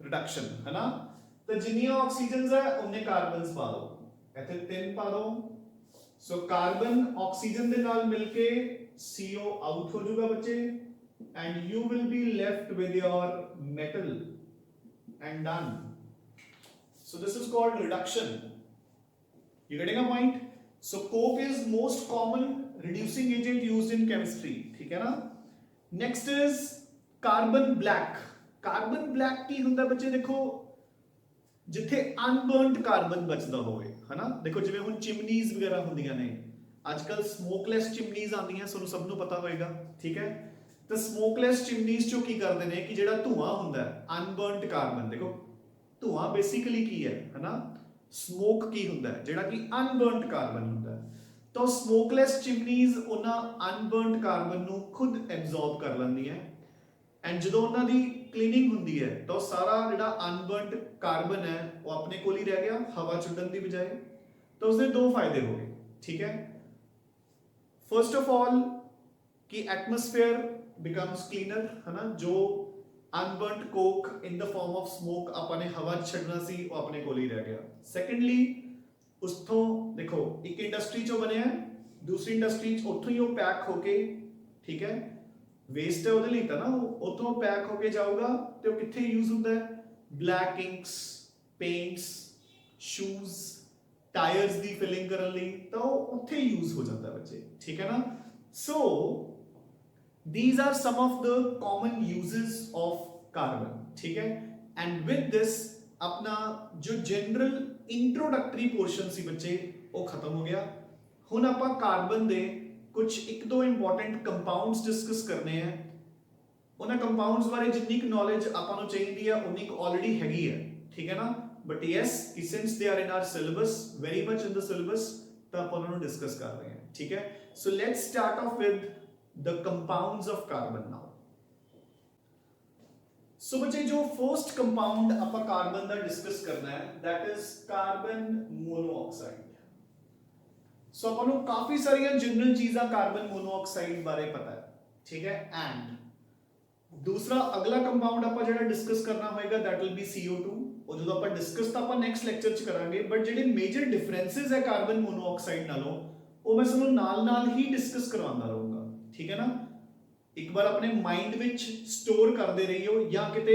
S1: ਰਿਡਕਸ਼ਨ, ਹੈ ਨਾ। ਤੇ ਜਿੰਨੀਆਂ ਆਕਸੀਜਨਸ ਹੈ ਉਹਨੇ ਕਾਰਬਨਸ ਪਾ ਦਿਓ, ਇੱਥੇ 3 ਪਾ ਦਿਓ। ਸੋ ਕਾਰਬਨ ਆਕਸੀਜਨ ਦੇ ਨਾਲ ਮਿਲ ਕੇ CO ਆਊਟ ਹੋ ਜਾਊਗਾ ਬੱਚੇ, and you will be left with your metal and done. So this is called reduction. You getting a point? So coke is most common reducing agent used in chemistry, ठीक है ना। Next is carbon black. Carbon black की ਹੁੰਦਾ ਬੱਚੇ ਦੇਖੋ ਜਿੱਥੇ ਅਨਬਰਨਡ carbon ਬਚਦਾ ਹੋਵੇ, ਹਨਾ। ਦੇਖੋ ਜਿਵੇਂ ਹੁਣ ਚਿਮਨੀਜ਼ ਵਗੈਰਾ ਹੁੰਦੀਆਂ ਨੇ, ਅੱਜਕੱਲ ਸਮੋਕਲੈਸ ਚਿਮਨੀਜ਼ ਆਉਂਦੀਆਂ, ਤੁਹਾਨੂੰ ਸਭ ਨੂੰ ਪਤਾ ਹੋਏਗਾ, ਠੀਕ ਹੈ। तो स्मोकलेस चिमनीज चो की करते हैं कि जेड़ा धुआं हुंदा है अनबर्नड कार्बन। देखो धुआं बेसिकली की है ना, स्मोक की हुंदा है जेड़ा कि अनबर्नड कार्बन हुंदा है। तो स्मोकलेस चिमनीज उन्हां अनबर्नड कार्बन नू खुद एब्जॉर्ब कर लैंदी है, एंड जदों उन्हां दी क्लीनिंग हुंदी है तो सारा जेड़ा अनबर्नड कार्बन है वो अपने कोल ही रह गया हवा छुड्डन दी बजाय। तो उसके दो फायदे हो गए, ठीक है। फर्स्ट ऑफ ऑल कि एटमॉस्फेयर becomes cleaner, है ना। जो unburned coke in the form of smoke अपने हवा छड़ना सी वो अपने कोल ही रह गया। सेकेंडली उसथों देखो एक इंडस्ट्री चो बने हैं, दूसरी इंडस्ट्री उथों ही वो पैक होके, ठीक है, वेस्ट है ਉਹਦੇ ਲਈ ਤਾਂ ਨਾ ਉਥੋਂ ਪੈਕ ਹੋ ਕੇ ਜਾਊਗਾ ਤੇ ਉਹ ਕਿੱਥੇ ਯੂਜ਼ ਹੁੰਦਾ ਹੈ, ਬਲੈਕ ਇੰਕਸ, ਪੇਂਟਸ, ਸ਼ੂਜ਼, ਟਾਇਰਸ ਦੀ ਫਿਲਿੰਗ ਕਰਨ ਲਈ, ਤਾਂ ਉਹ ਉੱਥੇ ਯੂਜ਼ ਹੋ ਜਾਂਦਾ ਬੱਚੇ, ਠੀਕ ਹੈ ਨਾ। ਸੋ these are some of the common uses of carbon, ठीक है। and with this अपना जो जनरल इंट्रोडक्टरी पोर्शन सी बच्चे वो खत्म हो गया। हुण आपां कार्बन दे कुछ एक दो इंपॉर्टेंट कंपाउंड्स डिस्कस करने हैं। उन्हां कंपाउंड्स बारे जिन्नी क नॉलेज आपां नूं चाहीदी है उन्नी क ऑलरेडी हैगी है, ठीक है ना। बट यस कि since they are in our syllabus, very much in the syllabus, तो आपां उन्हां नूं डिस्कस कर रहे हैं, ठीक है। So let's start off with the compounds of carbon now. So बच्चे जो फर्स्ट कंपाउंड आपां कार्बन दा डिस्कस करना है that is carbon monoxide. So आपां नूं काफी सारियां जनरल चीज़ां कार्बन मोनोऑक्साइड बारे पता है, ठीक है। एंड दूसरा अगला कंपाउंड आपां जिहड़ा डिस्कस करना होएगा दैट विल बी CO2। और जो आपां डिस्कस तां आपां नेक्स्ट लेक्चर च करांगे, बट जिहड़े मेजर डिफरेंसेस है कार्बन मोनोऑक्साइड नालों वो मैं तुहानूं नाल-नाल ही डिस्कस करवांदा रहूंगा, ठीक है ना। एक बार अपने माइंड विच स्टोर करदे रहियो या किते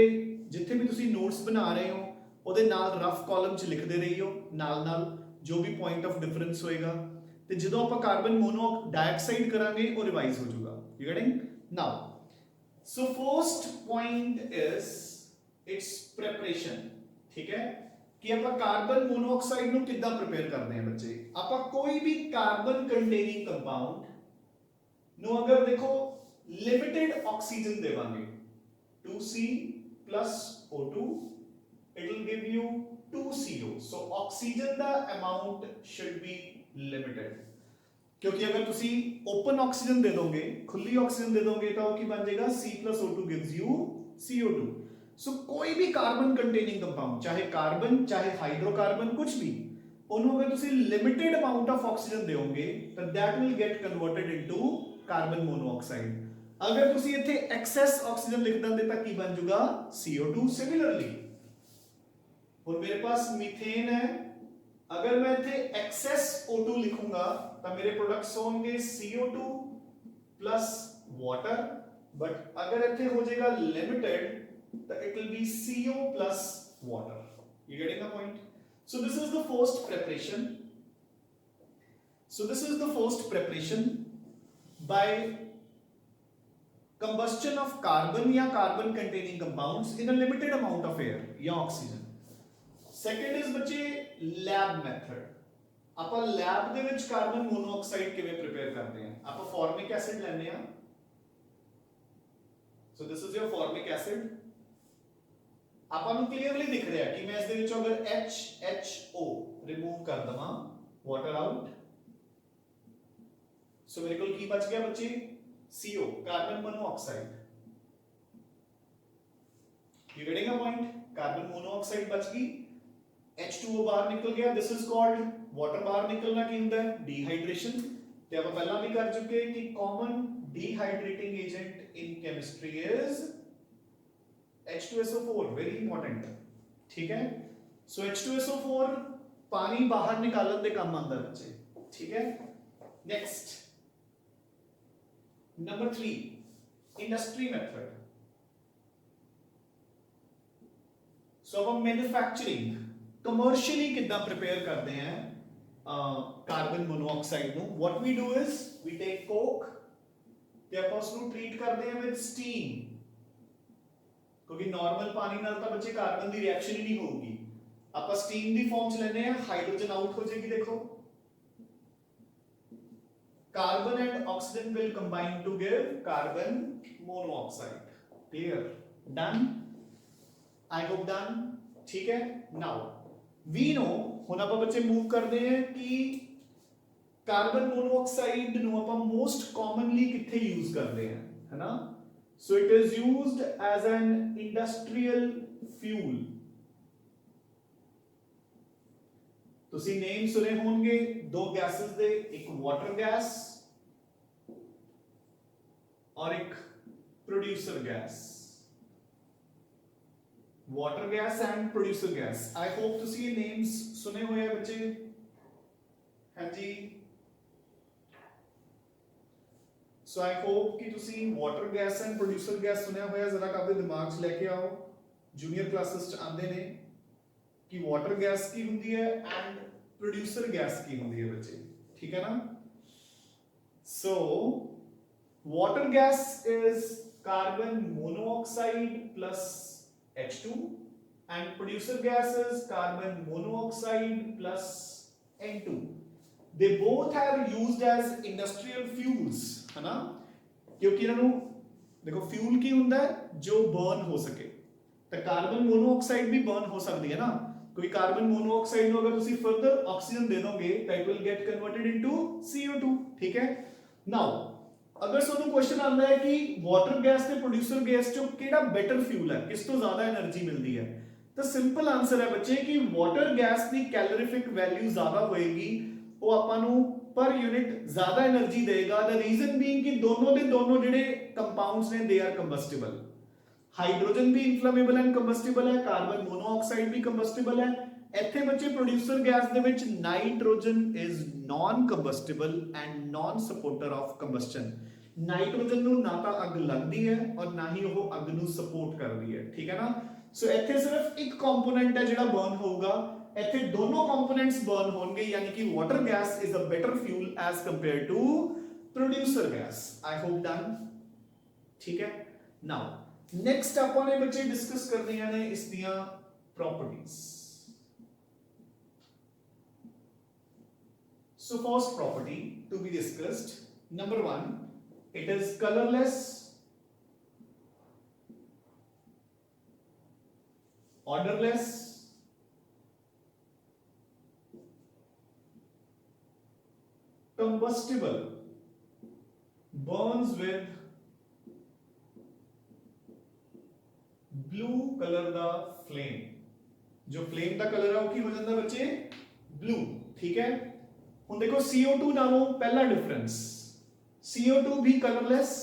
S1: जिथे भी तुसी नोट्स बना रहे हो ਉਹਦੇ ਨਾਲ ਰਫ ਕਾਲਮ ਚ ਲਿਖਦੇ ਰਹੀਓ ਨਾਲ-ਨਾਲ ਜੋ ਵੀ ਪੁਆਇੰਟ ਆਫ ਡਿਫਰੈਂਸ ਹੋਏਗਾ, ਤੇ ਜਦੋਂ ਆਪਾਂ ਕਾਰਬਨ ਮੋਨੋ ਡਾਈਆਕਸਾਈਡ ਕਰਾਂਗੇ ਉਹ ਰਿਵਾਈਜ਼ ਹੋ ਜਾਊਗਾ। You getting now. So first point is its preparation, ठीक है। कि ਆਪਾਂ ਕਾਰਬਨ ਮੋਨੋਆਕਸਾਈਡ ਨੂੰ ਕਿੱਦਾਂ ਪ੍ਰਿਪੇਅਰ ਕਰਦੇ ਹਾਂ ਬੱਚੇ। ਆਪਾਂ ਕੋਈ ਵੀ ਕਾਰਬਨ ਕੰਟੇਨਿੰਗ ਕੰਪਾਊਂਡ ਨੂੰ ਅਗਰ ਦੇਖੋ लिमिटेड ऑक्सीजन देवांगे 2C plus O2 it will give you 2CO। so oxygen दा amount should be limited, क्योंकि अगर तुसी ओपन ऑक्सीजन दे दोगे, खुली ऑक्सीजन दे दोगे तो की बन जाएगा C plus O2 gives you CO2। सो कोई भी कार्बन कंटेनिंग कंपाउंड चाहे कार्बन चाहे हाइड्रोकार्बन कुछ भी ਉਹਨੂੰ अगर तुसी लिमिटेड अमाउंट ऑफ ऑक्सीजन दोगे तो that will get converted into carbon monoxide. अगर तुसी इथे एक्सेस ऑक्सीजन लिख देंगे तो की बन जाएगा CO2। सिमिलरली और मेरे पास मीथेन है, अगर मैं इथे एक्सेस O2 लिखूंगा तो मेरे प्रोडक्ट्स होंगे CO2 प्लस वाटर, बट अगर इथे हो जाएगा लिमिटेड तो it will be CO plus water. You getting the point. So this is the first preparation. By combustion of carbon या carbon containing compounds in a limited amount of air या oxygen। second is बच्चे lab method। ਆਪਾਂ lab ਦੇ ਵਿੱਚ carbon monoxide ਕਿਵੇਂ prepare ਕਰਦੇ ਹਾਂ। ਆਪਾਂ formic acid ਲੈਣੇ ਆ। so this is your formic acid। ਆਪਾਂ ਨੂੰ clearly ਦਿਖ ਰਿਹਾ ਕਿ ਮੈਂ ਇਸ ਦੇ ਵਿੱਚੋਂ ਅਗਰ HHO remove ਕਰ ਦਵਾਂ water out, so ਮੇਰੇ ਕੋਲ ਕੀ ਬਚ ਗਿਆ ਬੱਚੇ CO carbon monoxide. You getting a point. Carbon monoxide बच गई, H2O बाहर निकल गया, दिस इज कॉल्ड वाटर बाहर निकलना की ਹੁੰਦਾ है डिहाइड्रेशन। ਤੇ ਆਪਾਂ ਪਹਿਲਾਂ ਵੀ कर चुके कि common dehydrating agent in chemistry is H2SO4, very important, ठीक है। सो H2SO4 पानी बाहर निकालने ਦੇ ਕੰਮ ਆਉਂਦਾ ਬੱਚੇ, ठीक है। Next number 3 industry method. So अब हम मैन्युफैक्चरिंग कमर्शियली कितना प्रिपेयर करते हैं कार्बन मोनोऑक्साइड नु। What we do is we take coke ते ਆਪਾਂ ਉਸ ਨੂੰ ट्रीट करते हैं विद स्टीम, क्योंकि नॉर्मल पानी ਨਾਲ ਤਾਂ ਬੱਚੇ ਕਾਰਬਨ ਦੀ ਰਿਐਕਸ਼ਨ ਹੀ ਨਹੀਂ ਹੋਊਗੀ। ਆਪਾਂ स्टीम ਦੀ ਫਾਰਮ ਚ ਲੈਨੇ ਆ, ਹਾਈਡਰੋਜਨ ਆਊਟ ਹੋ ਜਾਏਗੀ। देखो carbon and oxygen will combine to give carbon monoxide। clear, done, I hope done, ठीक है। now we know ਹੁਣ ਆਪਾਂ ਬੱਚੇ मूव करते हैं कि कार्बन मोनोऑक्साइड ਨੂੰ ਆਪਾਂ मोस्ट commonly ਕਿੱਥੇ यूज ਕਰਦੇ हैं, है ना। so it is used as an industrial fuel। ਤੁਸੀਂ नेम सुने होंगे दो गैसेस दे, एक वाटर गैस और एक producer gas. Water gas and producer gas. I hope ਤੁਸੀਂ ਇਹ नेम्स सुने हुए हैं बच्चे। हाँ जी, सो आई होप कि ਤੁਸੀਂ water gas and producer gas सुनया होया। जरा अपने दिमाग च लेके आओ, जूनियर क्लासेस च आंदे ने कि वाटर गैस की होंगी है एंड प्रोड्यूसर गैस की होंगी है बच्चे, ठीक है ना। So water gas is carbon monoxide plus H2 and producer gas is carbon monoxide plus N2. They both are used as industrial fuels, है ना, क्योंकि इन्हों देखो फ्यूल की हुंदा है जो बर्न हो सके, तो कार्बन मोनोऑक्साइड भी बर्न हो सकती है ना, कोई कार्बन मोनोऑक्साइड ਨੂੰ अगर ਤੁਸੀਂ फर्दर ऑक्सीजन दे दोगे तो it will get converted into CO2, ठीक है। नाउ अगर ਤੁਹਾਨੂੰ क्वेश्चन आंदा है कि वाटर गैस ਤੇ प्रोड्यूसर गैस ਚੋਂ ਕਿਹੜਾ बेटर फ्यूल है, किस ਤੋਂ ਜ਼ਿਆਦਾ એનર્ਜੀ ਮਿਲਦੀ है, तो सिंपल आंसर है बच्चे कि वाटर गैस की कैलोरीफिक वैल्यू ज्यादा होएगी, वो ਆਪਾਂ ਨੂੰ पर यूनिट ज्यादा एनर्जी देगा। द रीजन बीइंग कि दोनों ਦੇ ਦੋਨੋਂ ਜਿਹੜੇ कंपाउंड्स ने दे आर कंबस्टिबल, हाइड्रोजन भी इनफ्लेमेबल एंड कंबस्टिबल है, कार्बन मोनोऑक्साइड भी कंबस्टिबल है। ਇੱਥੇ ਬੱਚੇ प्रोड्यूसर गैस ਦੇ ਵਿੱਚ nitrogen is non combustible and non supporter of combustion. Nitrogen ਨੂੰ ਨਾ ਤਾਂ ਅੱਗ ਲੱਗਦੀ ਹੈ ਔਰ ਨਾ ਹੀ ਉਹ ਅੱਗ ਨੂੰ ਸਪੋਰਟ ਕਰਦੀ ਹੈ, ਠੀਕ ਹੈ ਨਾ। ਸੋ ਇੱਥੇ ਸਿਰਫ ਇੱਕ ਕੰਪੋਨੈਂਟ ਹੈ ਜਿਹੜਾ ਬਰਨ ਹੋਊਗਾ, ਇੱਥੇ ਦੋਨੋਂ ਕੰਪੋਨੈਂਟਸ ਬਰਨ ਹੋਣਗੇ, ਯਾਨੀ ਕਿ water gas is a better fuel as compare to producer gas. I hope done, ठीक है। नाउ नेक्स्ट ਆਪਾਂ ਨੇ ਬੱਚੇ ਡਿਸਕਸ ਕਰਨੀਆਂ ਨੇ ਇਸ ਦੀਆਂ properties. So first property to be discussed, number 1, it is colorless, odorless, combustible, burns with blue color the flame। जो flame ਦਾ color है वो की हो जाता बच्चे blue, ठीक है। ਹੁਣ देखो CO2 नालों पहला डिफरेंस, CO2 भी कलरलेस,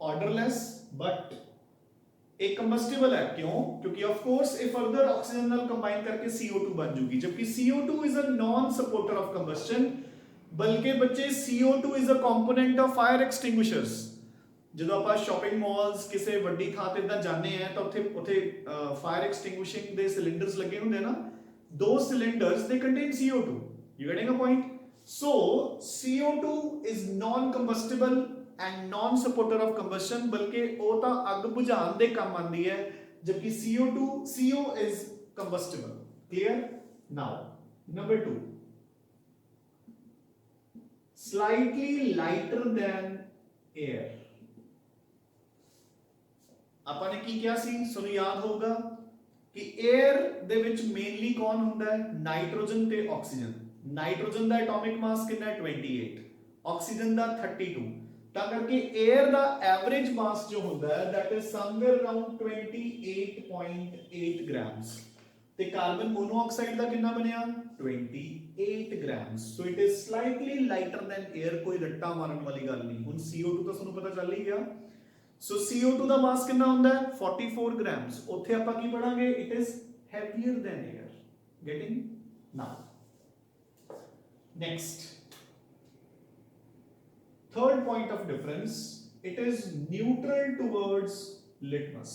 S1: ऑर्डरलेस, बट एक कंबस्टिबल है। क्यों? क्योंकि of course A further oxygen नाल कंबाइन करके CO2 बन जूगी, जबकि CO2 is a non supporter of combustion, बल्कि बच्चे CO2 is a component of fire extinguishers. ਜਦੋਂ ਆਪਾਂ ਸ਼ਾਪਿੰਗ ਮਾਲਸ ਕਿਸੇ ਵੱਡੀ ਥਾਂ ਤੇ ਇਦਾਂ ਜਾਂਦੇ ਆ ਤਾਂ ਉੱਥੇ ਫਾਇਰ ਐਕਸਟਿੰਗੁਇਸ਼ਿੰਗ ਦੇ ਸਿਲੰਡਰਸ ਲੱਗੇ ਹੁੰਦੇ ਆ ਨਾ, those cylinders they contain CO2, you getting a point? So CO2 is non-combustible and non-supporter of combustion, बल्कि वो तो अग बुझाने दे काम आती है, जबकि CO is combustible। Clear? Now number 2, slightly lighter than air। ਆਪਾਂ ਨੇ ਕੀ ਕਿਹਾ ਸੀ, ਤੁਹਾਨੂੰ याद होगा कि एयर ਦੇ ਵਿੱਚ ਮੇਨਲੀ ਕੌਣ ਹੁੰਦਾ ਹੈ, ਨਾਈਟ੍ਰੋਜਨ ਤੇ ਆਕਸੀਜਨ। ਨਾਈਟ੍ਰੋਜਨ ਦਾ ਐਟੋਮਿਕ ਮਾਸ ਕਿੰਨਾ ਹੈ 28, ਆਕਸੀਜਨ ਦਾ 32, ਤਾਂ ਕਰਕੇ 에ਅਰ ਦਾ ਐਵਰੇਜ ਮਾਸ ਜੋ ਹੁੰਦਾ ਹੈ that is somewhere around 28.8 grams, ਤੇ ਕਾਰਬਨ ਮੋਨੋਆਕਸਾਈਡ ਦਾ ਕਿੰਨਾ ਬਣਿਆ 28 grams। so it is slightly lighter than air, ਕੋਈ ਰੱਟਾ ਮਾਰਨ ਵਾਲੀ ਗੱਲ ਨਹੀਂ। ਹੁਣ CO2 ਤਾਂ ਤੁਹਾਨੂੰ ਪਤਾ ਚੱਲ ਹੀ ਗਿਆ। So CO2 ਦਾ ਮਾਸ ਕਿੰਨਾ ਹੁੰਦਾ ਹੈ 44 grams, ਉੱਥੇ ਆਪਾਂ ਕੀ ਪੜਾਂਗੇ it is heavier than air, getting? now next, third point of difference, it is neutral towards litmus।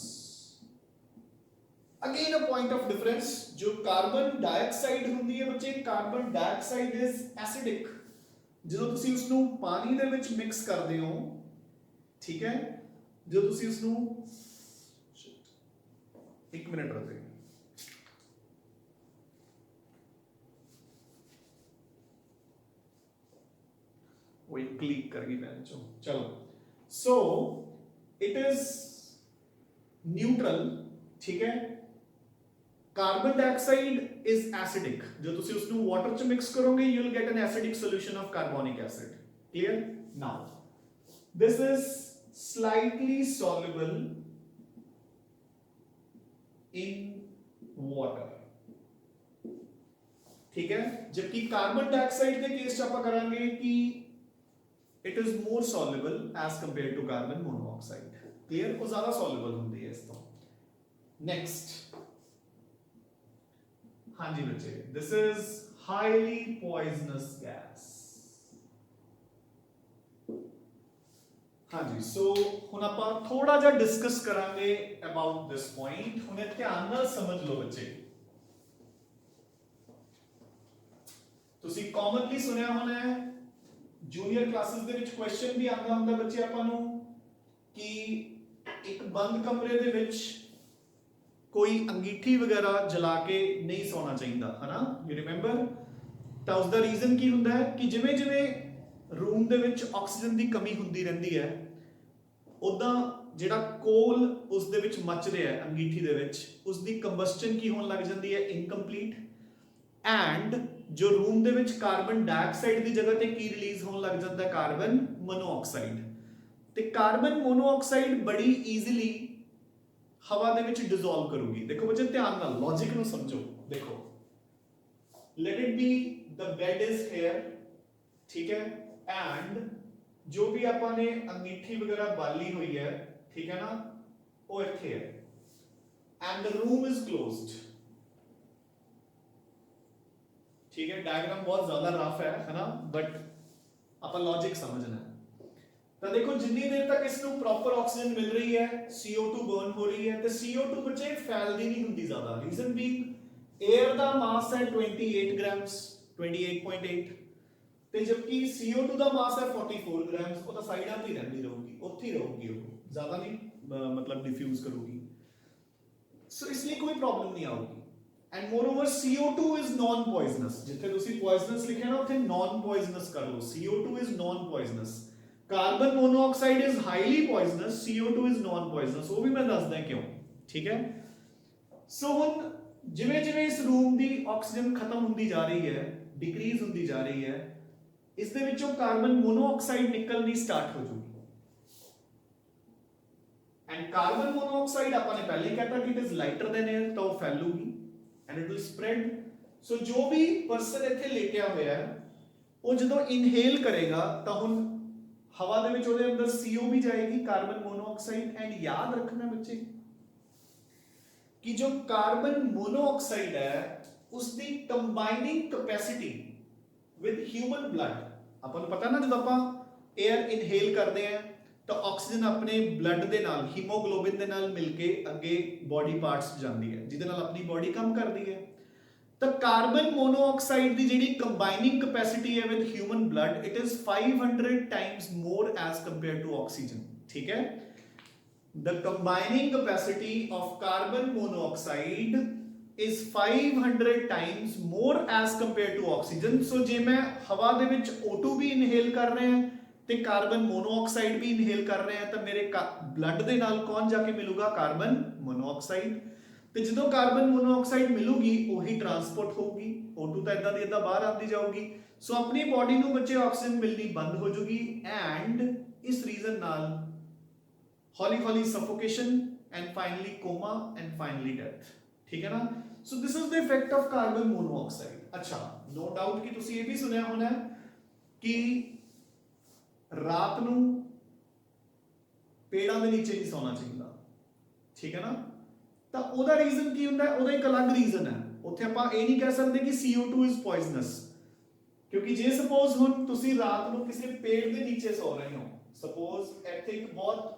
S1: again a point of difference, जो कार्बन डाइऑक्साइड ਹੁੰਦੀ ਹੈ ਬੱਚੇ, कार्बन डाइऑक्साइड is acidic। ਜਦੋਂ ਤੁਸੀਂ ਉਸ ਨੂੰ ਪਾਣੀ ਦੇ ਵਿੱਚ ਮਿਕਸ ਕਰਦੇ ਹੋ, ਠੀਕ ਹੈ, जो ਤੁਸੀਂ ਉਸ ਨੂੰ एक मिनट रुके, वो क्लिक करगी बेंचो, चलो। सो इट इज न्यूट्रल, ठीक है। कार्बन डाइऑक्साइड इज एसिडिक, जो ਤੁਸੀਂ ਉਸ ਨੂੰ ਵਾਟਰ ਚ ਮਿਕਸ ਕਰੋਗੇ you will get an acidic solution of carbonic acid। clear? now this is slightly soluble in water, ठीक है। जबकि कार्बन डाइऑक्साइड के केस आप करांगे कि it is more soluble as compared to carbon monoxide। clear? वो ज्यादा soluble होती है इस तो। next, हाँ जी बच्चे, this is highly poisonous gas। हाँ जी, सो ਹੁਣ ਆਪਾਂ ਥੋੜਾ ਜਿਹਾ ਡਿਸਕਸ ਕਰਾਂਗੇ ਅਬਾਊਟ ਦਿਸ ਪੁਆਇੰਟ। ਹੁਣ ਇਹ ਧਿਆਨ ਨਾਲ ਸਮਝ ਲਓ ਬੱਚੇ, ਤੁਸੀਂ ਕਾਮਨਲੀ ਸੁਣਿਆ ਹੋਣਾ ਹੈ ਜੂਨੀਅਰ ਕਲਾਸਿਸ ਦੇ ਵਿੱਚ ਕੁਐਸਚਨ ਵੀ ਆਉਂਦਾ ਹੁੰਦਾ ਬੱਚੇ ਆਪਾਂ ਨੂੰ ਕਿ ਇੱਕ ਬੰਦ ਕਮਰੇ ਦੇ ਵਿੱਚ ਕੋਈ ਅੰਗੀਠੀ ਵਗੈਰਾ ਜਲਾ ਕੇ ਨਹੀਂ ਸੌਣਾ ਚਾਹੀਦਾ, ਹਨਾ, ਯੂ ਰਿਮੈਂਬਰ। ਤਾਂ ਉਸ ਦਾ ਰੀਜ਼ਨ ਕੀ ਹੁੰਦਾ ਹੈ ਕਿ ਜਿਵੇਂ ਜਿਵੇਂ ਰੂਮ ਦੇ ਵਿੱਚ ਆਕਸੀਜਨ ਦੀ ਕਮੀ ਹੁੰਦੀ ਰਹਿੰਦੀ ਹੈ, ਉੱਦਾਂ ਜਿਹੜਾ ਕੋਲ ਉਸ ਦੇ ਵਿੱਚ ਮੱਚ ਰਿਹਾ ਹੈ ਅੰਗੀਠੀ ਦੇ ਵਿੱਚ, ਉਸ ਦੀ ਕੰਬਸਸ਼ਨ ਕੀ ਹੋਣ ਲੱਗ ਜਾਂਦੀ ਹੈ, ਇਨਕੰਪਲੀਟ। ਐਂਡ ਜੋ ਰੂਮ ਦੇ ਵਿੱਚ ਕਾਰਬਨ ਡਾਈਆਕਸਾਈਡ ਦੀ ਜਗ੍ਹਾ ਤੇ ਕੀ ਰਿਲੀਜ਼ ਹੋਣ ਲੱਗ ਜਾਂਦਾ ਹੈ, ਕਾਰਬਨ ਮੋਨੋਆਕਸਾਈਡ। ਤੇ ਕਾਰਬਨ ਮੋਨੋਆਕਸਾਈਡ ਬੜੀ ਈਜ਼ੀਲੀ ਹਵਾ ਦੇ ਵਿੱਚ ਡਿਸੋਲਵ ਕਰੂਗੀ। ਦੇਖੋ ਬੱਚੇ ਧਿਆਨ ਨਾਲ ਲੌਜੀਕ ਨੂੰ ਸਮਝੋ। ਦੇਖੋ let it be the bed is here, ਠੀਕ ਹੈ, ਐਂਡ ਜੋ ਵੀ ਆਪਾਂ ਨੇ ਅੰਗੀਠੀ ਵਗੈਰਾ ਬਾਲੀ ਹੋਈ ਹੈ, ਠੀਕ ਹੈ ਨਾ, ਉਹ ਇੱਥੇ ਹੈ, and the room is closed, ਠੀਕ ਹੈ। ਡਾਇਗਰਾਮ ਬਹੁਤ ਜ਼ਿਆਦਾ ਰਫ ਹੈ ਨਾ, ਬਟ ਆਪਾਂ ਲੌਜੀਕ ਸਮਝਣਾ ਹੈ। ਤਾਂ ਦੇਖੋ ਜਿੰਨੀ ਦੇਰ ਤੱਕ ਇਸ ਨੂੰ ਪ੍ਰੋਪਰ ਆਕਸੀਜਨ ਮਿਲ ਰਹੀ ਹੈ, CO2 ਬਰਨ ਹੋ ਰਹੀ ਹੈ, ਤੇ CO2 ਬੱਚੇ ਫੈਲਦੀ ਨਹੀਂ ਹੁੰਦੀ ਜ਼ਿਆਦਾ। ਰੀਜ਼ਨ ਬੀਇੰਗ 에ਅਰ ਦਾ ਮਾਸ ਹੈ 28 ਗ੍ਰਾਮਸ, 28.8, ਤੇ ਜਦਕਿ CO2 ਦਾ ਮਾਸ ਹੈ 44 ਗ੍ਰਾਮਸ। ਉਹ ਤਾਂ ਸਾਈਡਾਂ ਤੇ ਹੀ ਰਹਿੰਦੀ ਰਹੂਗੀ, ਉੱਥੇ ਹੀ ਰਹੂਗੀ, ਉਹ ਜ਼ਿਆਦਾ ਨਹੀਂ ਮਤਲਬ ਡਿਫਿਊਜ਼ ਕਰੂਗੀ। ਸੋ ਇਸ ਲਈ ਕੋਈ ਪ੍ਰੋਬਲਮ ਨਹੀਂ ਆਊਗੀ। And moreover CO2 is non poisonous. ਜਿੱਥੇ ਤੁਸੀਂ ਪੋਇਜ਼ਨਸ ਲਿਖਿਆ ਨਾ, ਉੱਥੇ ਨॉन ਪੋਇਜ਼ਨਸ ਕਰ ਲਓ। CO2 is non poisonous. Carbon monoxide is highly poisonous, CO2 is non poisonous. ਉਹ ਵੀ ਮੈਂ ਦੱਸਦਾ ਕਿਉਂ, ਠੀਕ ਹੈ। ਸੋ ਹੁਣ ਜਿਵੇਂ ਜਿਵੇਂ ਇਸ ਰੂਮ ਦੀ ਆਕਸੀਜਨ ਖਤਮ ਹੁੰਦੀ ਜਾ ਰਹੀ ਹੈ, ਡਿਕਰੀਜ਼ ਹੁੰਦੀ ਜਾ ਰਹੀ ਹੈ, ਇਸ ਦੇ ਵਿੱਚੋਂ ਕਾਰਬਨ ਮੋਨੋਆਕਸਾਈਡ ਨਿਕਲਣੀ ਸਟਾਰਟ ਹੋ ਜੂਗੀ। ਐਂਡ ਕਾਰਬਨ ਮੋਨੋਆਕਸਾਈਡ ਆਪਾਂ ਨੇ ਪਹਿਲੇ ਹੀ ਕਹਿਤਾ ਕਿ it is lighter than air, ਤਾਂ ਉਹ ਫੈਲੂਗੀ and it will spread. So ਜੋ ਵੀ ਪਰਸਨ ਇੱਥੇ ਲੇਟਿਆ ਹੋਇਆ ਹੈ, ਉਹ ਜਦੋਂ ਇਨਹੇਲ ਕਰੇਗਾ ਤਾਂ ਹੁਣ ਹਵਾ ਦੇ ਵਿੱਚ ਉਹਦੇ ਅੰਦਰ CO ਵੀ ਜਾਏਗੀ, ਕਾਰਬਨ ਮੋਨੋਆਕਸਾਈਡ। ਐਂਡ ਯਾਦ ਰੱਖਣਾ ਬੱਚੇ ਕਿ ਜੋ ਕਾਰਬਨ ਮੋਨੋਆਕਸਾਈਡ ਹੈ, ਉਸ ਦੀ ਕੰਬਾਈਨਿੰਗ ਕੈਪੈਸਿਟੀ ਵਿਦ ਹਿਊਮਨ ਬਲੱਡ, ਆਪਾਂ ਨੂੰ ਪਤਾ ਨਾ, ਜਦੋਂ ਆਪਾਂ 에ਅਰ ਇਨਹੇਲ ਕਰਦੇ ਆ ਤਾਂ ਆਕਸੀਜਨ ਆਪਣੇ ਬਲੱਡ ਦੇ ਨਾਲ, ਹੀਮੋਗਲੋਬਿਨ ਦੇ ਨਾਲ ਮਿਲ ਕੇ ਅੱਗੇ ਬਾਡੀ ਪਾਰਟਸ ਜਾਂਦੀ ਹੈ, ਜਿਹਦੇ ਨਾਲ ਆਪਣੀ ਬਾਡੀ ਕੰਮ ਕਰਦੀ ਹੈ। ਤਾਂ ਕਾਰਬਨ ਮੋਨੋਆਕਸਾਈਡ ਦੀ ਜਿਹੜੀ ਕੰਬਾਈਨਿੰਗ ਕੈਪੈਸਿਟੀ ਹੈ with human blood, it is 500 times more as compare to oxygen, ਠੀਕ ਹੈ। The combining capacity of carbon monoxide is 500 times more as compared to oxygen. So ਜੇ ਮੈਂ ਹਵਾ ਦੇ ਵਿੱਚ O2 ਵੀ ਇਨਹੇਲ ਕਰ ਰਹੇ ਹਾਂ ਤੇ ਕਾਰਬਨ ਮੋਨੋਆਕਸਾਈਡ ਵੀ ਇਨਹੇਲ ਕਰ ਰਹੇ ਹਾਂ, ਤਾਂ ਮੇਰੇ ਬਲੱਡ ਦੇ ਨਾਲ ਕੌਣ ਜਾ ਕੇ ਮਿਲੂਗਾ, ਕਾਰਬਨ ਮੋਨੋਆਕਸਾਈਡ। ਤੇ ਜਦੋਂ ਕਾਰਬਨ ਮੋਨੋਆਕਸਾਈਡ ਮਿਲੂਗੀ, ਉਹੀ ਟਰਾਂਸਪੋਰਟ ਹੋਊਗੀ, O2 ਤਾਂ ਇਦਾਂ ਦੀ ਇਦਾਂ ਬਾਹਰ ਆਉਂਦੀ ਜਾਊਗੀ। ਸੋ ਆਪਣੀ ਬਾਡੀ ਨੂੰ ਬੱਚੇ ਆਕਸੀਜਨ ਮਿਲਣੀ ਬੰਦ ਹੋ ਜੂਗੀ, ਐਂਡ ਇਸ ਰੀਜ਼ਨ ਨਾਲ ਹੌਲੀ ਹੌਲੀ suffocation and finally coma and finally death, ਠੀਕ ਹੈ ਨਾ। so this is the effect of carbon monoxide. ਅੱਛਾ, no doubt ਕਿ ਤੁਸੀਂ ਇਹ ਵੀ ਸੁਣਿਆ ਹੋਣਾ ਕਿ ਰਾਤ ਨੂੰ ਪੇੜਾਂ ਦੇ ਨੀਚੇ ਨਹੀਂ ਸੌਣਾ ਚਾਹੀਦਾ, ਠੀਕ ਹੈ ਨਾ। ਤਾਂ ਉਹਦਾ ਰੀਜ਼ਨ ਕੀ ਹੁੰਦਾ ਹੈ, ਉਹਦਾ ਇੱਕ ਅਲੱਗ ਰੀਜ਼ਨ ਹੈ। ਉੱਥੇ ਆਪਾਂ ਇਹ ਨਹੀਂ ਕਹਿ ਸਕਦੇ ਕਿ CO2 is poisonous, ਕਿਉਂਕਿ ਜੇ ਸਪੋਜ਼ ਹੁਣ ਤੁਸੀਂ ਰਾਤ ਨੂੰ ਕਿਸੇ ਪੇੜ ਦੇ ਨੀਚੇ ਸੌ ਰਹੇ ਹੋ, ਸਪੋਜ਼ ਇੱਥੇ ਇੱਕ ਬਹੁਤ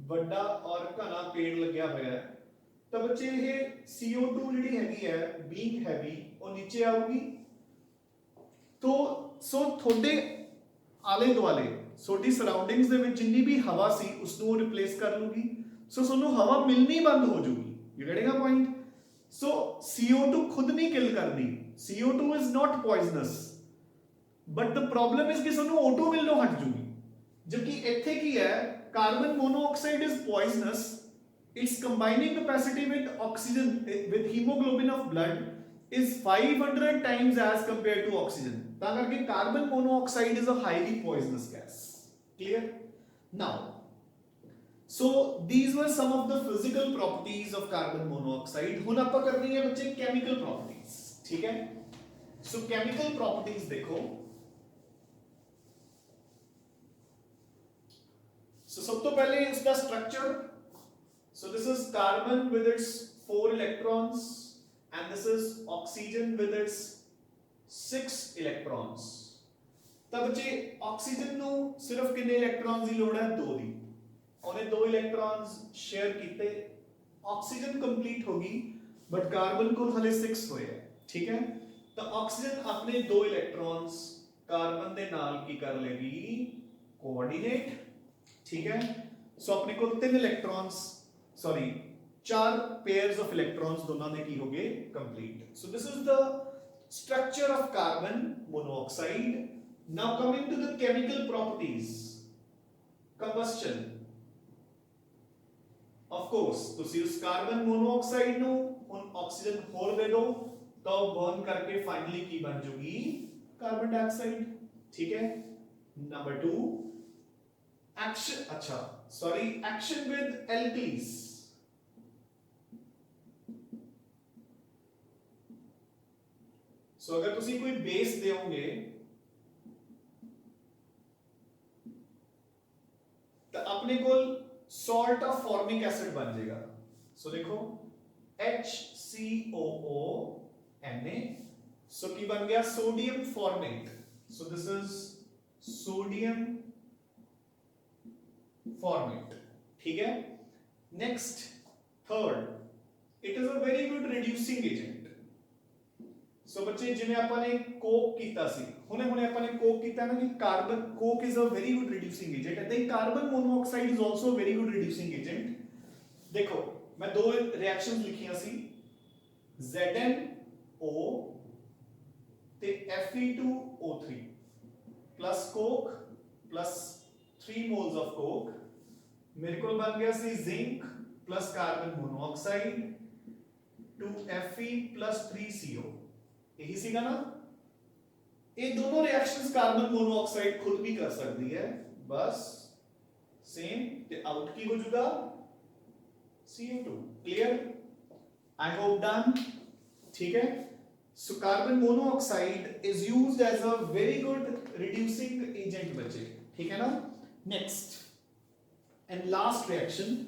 S1: ਵੱਡਾ ਔਰ ਘਣਾ ਪੇੜ ਲੱਗਿਆ ਹੋਇਆ ਹੈ, ਤਾਂ ਬੱਚੇ ਇਹ CO2 ਜਿਹੜੀ ਹੈਗੀ ਹੈ, ਬੀਇੰਗ ਹੈਵੀ, ਉਹ ਨੀਚੇ ਆਊਗੀ। ਤੋ ਸੋ ਤੁਹਾਡੇ ਆਲੇ ਦੁਆਲੇ, ਤੁਹਾਡੀ ਸਰਾਊਂਡਿੰਗਸ ਦੇ ਵਿੱਚ ਜਿੰਨੀ ਵੀ ਹਵਾ ਸੀ, ਉਸ ਨੂੰ ਉਹ ਰਿਪਲੇਸ ਕਰ ਲੂਗੀ। ਸੋ ਤੁਹਾਨੂੰ ਹਵਾ ਮਿਲਣੀ ਬੰਦ ਹੋ ਜੂਗੀ। You getting a point. So CO2 ਖੁਦ ਨਹੀਂ ਕਿਲ ਕਰਦੀ, CO2 is not poisonous, but the problem is ਕਿ ਤੁਹਾਨੂੰ O2 ਮਿਲਣੋਂ ਹਟ ਜੂਗੀ। ਜਦਕਿ ਇੱਥੇ ਕੀ ਹੈ, carbon monoxide is poisonous. Its combining capacity with oxygen, with hemoglobin of blood, is 500 times as compared to oxygen. ਤਾਂ ਕਰਕੇ carbon monoxide is a highly poisonous gas. Clear? Now, so these were some of the physical properties of carbon monoxide. ਹੁਣ ਆਪਾਂ ਕਰਨੀ ਹੈ ਬੱਚੇ chemical properties, ਠੀਕ ਹੈ। So chemical properties ਦੇਖੋ। So सब तो पहले इसका structure. So this is carbon with its 4 electrons and this is oxygen with its 6 electrons. ਤਾਂ ਬੱਚੇ ਆਕਸੀਜਨ ਨੂੰ ਸਿਰਫ ਕਿੰਨੇ ਇਲੈਕਟ੍ਰॉन्स ਦੀ ਲੋੜ ਹੈ, 2 ਦੀ। ਉਹਨੇ 2 ਇਲੈਕਟ੍ਰॉन्स ਸ਼ੇਅਰ ਕੀਤੇ, ਆਕਸੀਜਨ ਕੰਪਲੀਟ ਹੋ ਗਈ, ਬਟ ਕਾਰਬਨ ਕੋਲ ਹਲੇ 6 ਹੋਏ ਹੈ, ਠੀਕ ਹੈ। ਤਾਂ ਆਕਸੀਜਨ ਆਪਣੇ 2 ਇਲੈਕਟ੍ਰॉन्स ਕਾਰਬਨ ਦੇ ਨਾਲ ਕੀ ਕਰ ਲੇਗੀ, ਕੋਆਰਡੀਨੇਟ, ठीक है। सो अपने को 3 electrons, sorry 4 pairs of electrons दोनों ने की हो गए complete. So this is the structure of carbon monoxide. Now coming to the chemical properties. Combustion. Of course, ਤੁਸੀਂ ਉਸ ਕਾਰਬਨ ਮੋਨੋਆਕਸਾਈਡ ਨੂੰ ਹੁਣ ਆਕਸੀਜਨ ਹੋਰ ਦੇ ਦਿਓ ਤਾਂ ਉਹ ਬਰਨ ਕਰਕੇ ਫਾਈਨਲੀ ਕੀ ਬਣ ਜੂਗੀ ਕਾਰਬਨ ਡਾਈਆਕਸਾਈਡ ਠੀਕ ਹੈ ਨੰਬਰ 2 ਐਕਸ਼ਨ ਵਿਦ ਐਲਕੀਜ਼ ਸੋ ਅਗਰ ਤੁਸੀਂ ਕੋਈ ਬੇਸ ਦਿਓਗੇ ਤਾਂ ਆਪਣੇ ਕੋਲ salt of formic acid बन जाएगा सो देखो HCOO Na सो की बन गया sodium format so this is sodium format ठीक है next third it is a very good reducing agent so बच्चे जिन्हें अपन ने कोक कीता सी हुने अपन ने कोक कीता ना कि carbon coke is a very good reducing agent and the carbon monoxide is also very good reducing agent देखो मैं दो रिएक्शंस लिखियां सी ZnO ते Fe2O3 plus coke plus 3 moles of coke मेरे को बन गया सी zinc plus carbon monoxide 2Fe plus 3CO यही सीगा ना ये दोनों रिएक्शंस कार्बन मोनोऑक्साइड खुद भी कर सकती है बस सेम ते आउट की हो जाएगा CO2 clear I hope done ठीक है so carbon monoxide is used as a very good reducing agent बच्चे ठीक है ना next and last reaction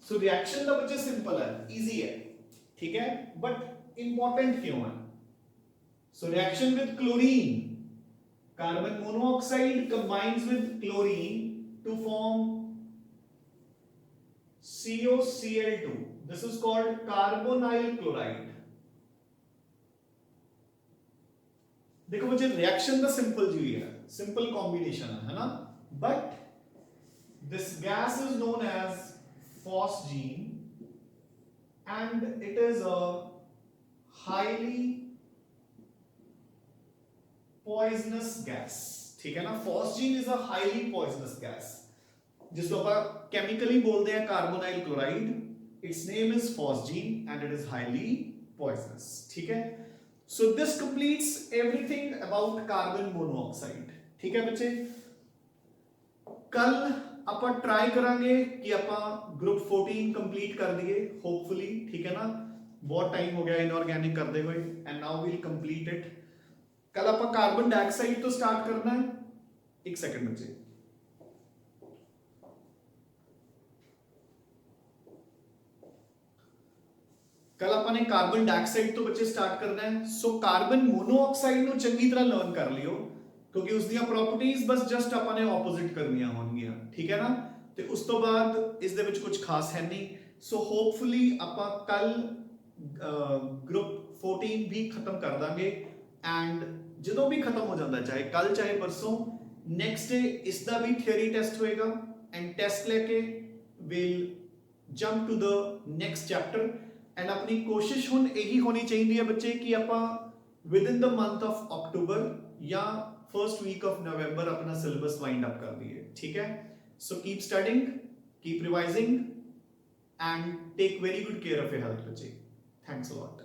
S1: so reaction तो बच्चे सिंपल है इजी है ठीक है बट इंपॉर्टेंट क्यों है so reaction with chlorine carbon monoxide combines with chlorine to form COCl2 this is called carbonyl chloride देखो बच्चे रिएक्शन तो सिंपल जी है सिंपल कॉम्बिनेशन है ना but this gas is known as phosgene and it is a highly poisonous gas ठीक है ना phosgene is a highly poisonous gas जिसको अपन केमिकली बोलते हैं carbonyl chloride its name is phosgene and it is highly poisonous ठीक है so this completes everything about carbon monoxide ठीक है बच्चे कल ਆਪਾਂ ट्राई करांगे कि ਆਪਾਂ ग्रुप 14 कंप्लीट कर दिए होपफुली ठीक है ना बहुत टाइम हो गया इनऑर्गेनिक करते हुए and now we'll complete it कल ਆਪਾਂ कार्बन डाइऑक्साइड तो स्टार्ट करना है एक सेकंड बच्चे कल अपन ने कार्बन डाइऑक्साइड तो बच्चे स्टार्ट करना है सो कार्बन मोनोऑक्साइड ਨੂੰ ਚੰਗੀ ਤਰ੍ਹਾਂ ਲਰਨ ਕਰ ਲਿਓ ਕਿਉਂਕਿ ਉਸ ਦੀਆਂ ਪ੍ਰੋਪਰਟੀਆਂ ਬਸ ਜਸਟ ਆਪਾਂ ਨੇ ਆਪੋਜ਼ਿਟ ਕਰਨੀਆਂ ਹੋਣਗੀਆਂ ਠੀਕ ਹੈ ਨਾ ਤੇ ਉਸ ਤੋਂ ਬਾਅਦ ਇਸ ਦੇ ਵਿੱਚ ਕੁਝ ਖਾਸ ਹੈ ਨਹੀਂ ਸੋ ਹੋਪਫੁਲੀ ਆਪਾਂ ਕੱਲ ਗਰੁੱਪ 14 ਵੀ ਖਤਮ ਕਰ ਦਾਂਗੇ ਐਂਡ ਜਦੋਂ ਵੀ ਖਤਮ ਹੋ ਜਾਂਦਾ ਚਾਹੇ ਕੱਲ ਚਾਹੇ ਪਰਸੋਂ ਨੈਕਸਟ ਡੇ ਇਸ ਦਾ ਵੀ ਥਿਊਰੀ ਟੈਸਟ ਹੋਏਗਾ ਐਂਡ ਟੈਸਟ ਲੈ ਕੇ will jump to the next chapter and ਆਪਣੀ ਕੋਸ਼ਿਸ਼ ਹੁਣ ਇਹੀ ਹੋਣੀ ਚਾਹੀਦੀ ਹੈ ਬੱਚੇ ਕਿ ਆਪਾਂ ਵਿਦਿਨ ਦ ਮੰਥ ਆਫ ਅਕਟੂਬਰ ਜਾਂ फर्स्ट वीक ऑफ नवंबर अपना सिलेबस वाइंड अप कर दिए ठीक है so keep studying keep revising and take very good care of your health बच्चे थैंक्स अ लॉट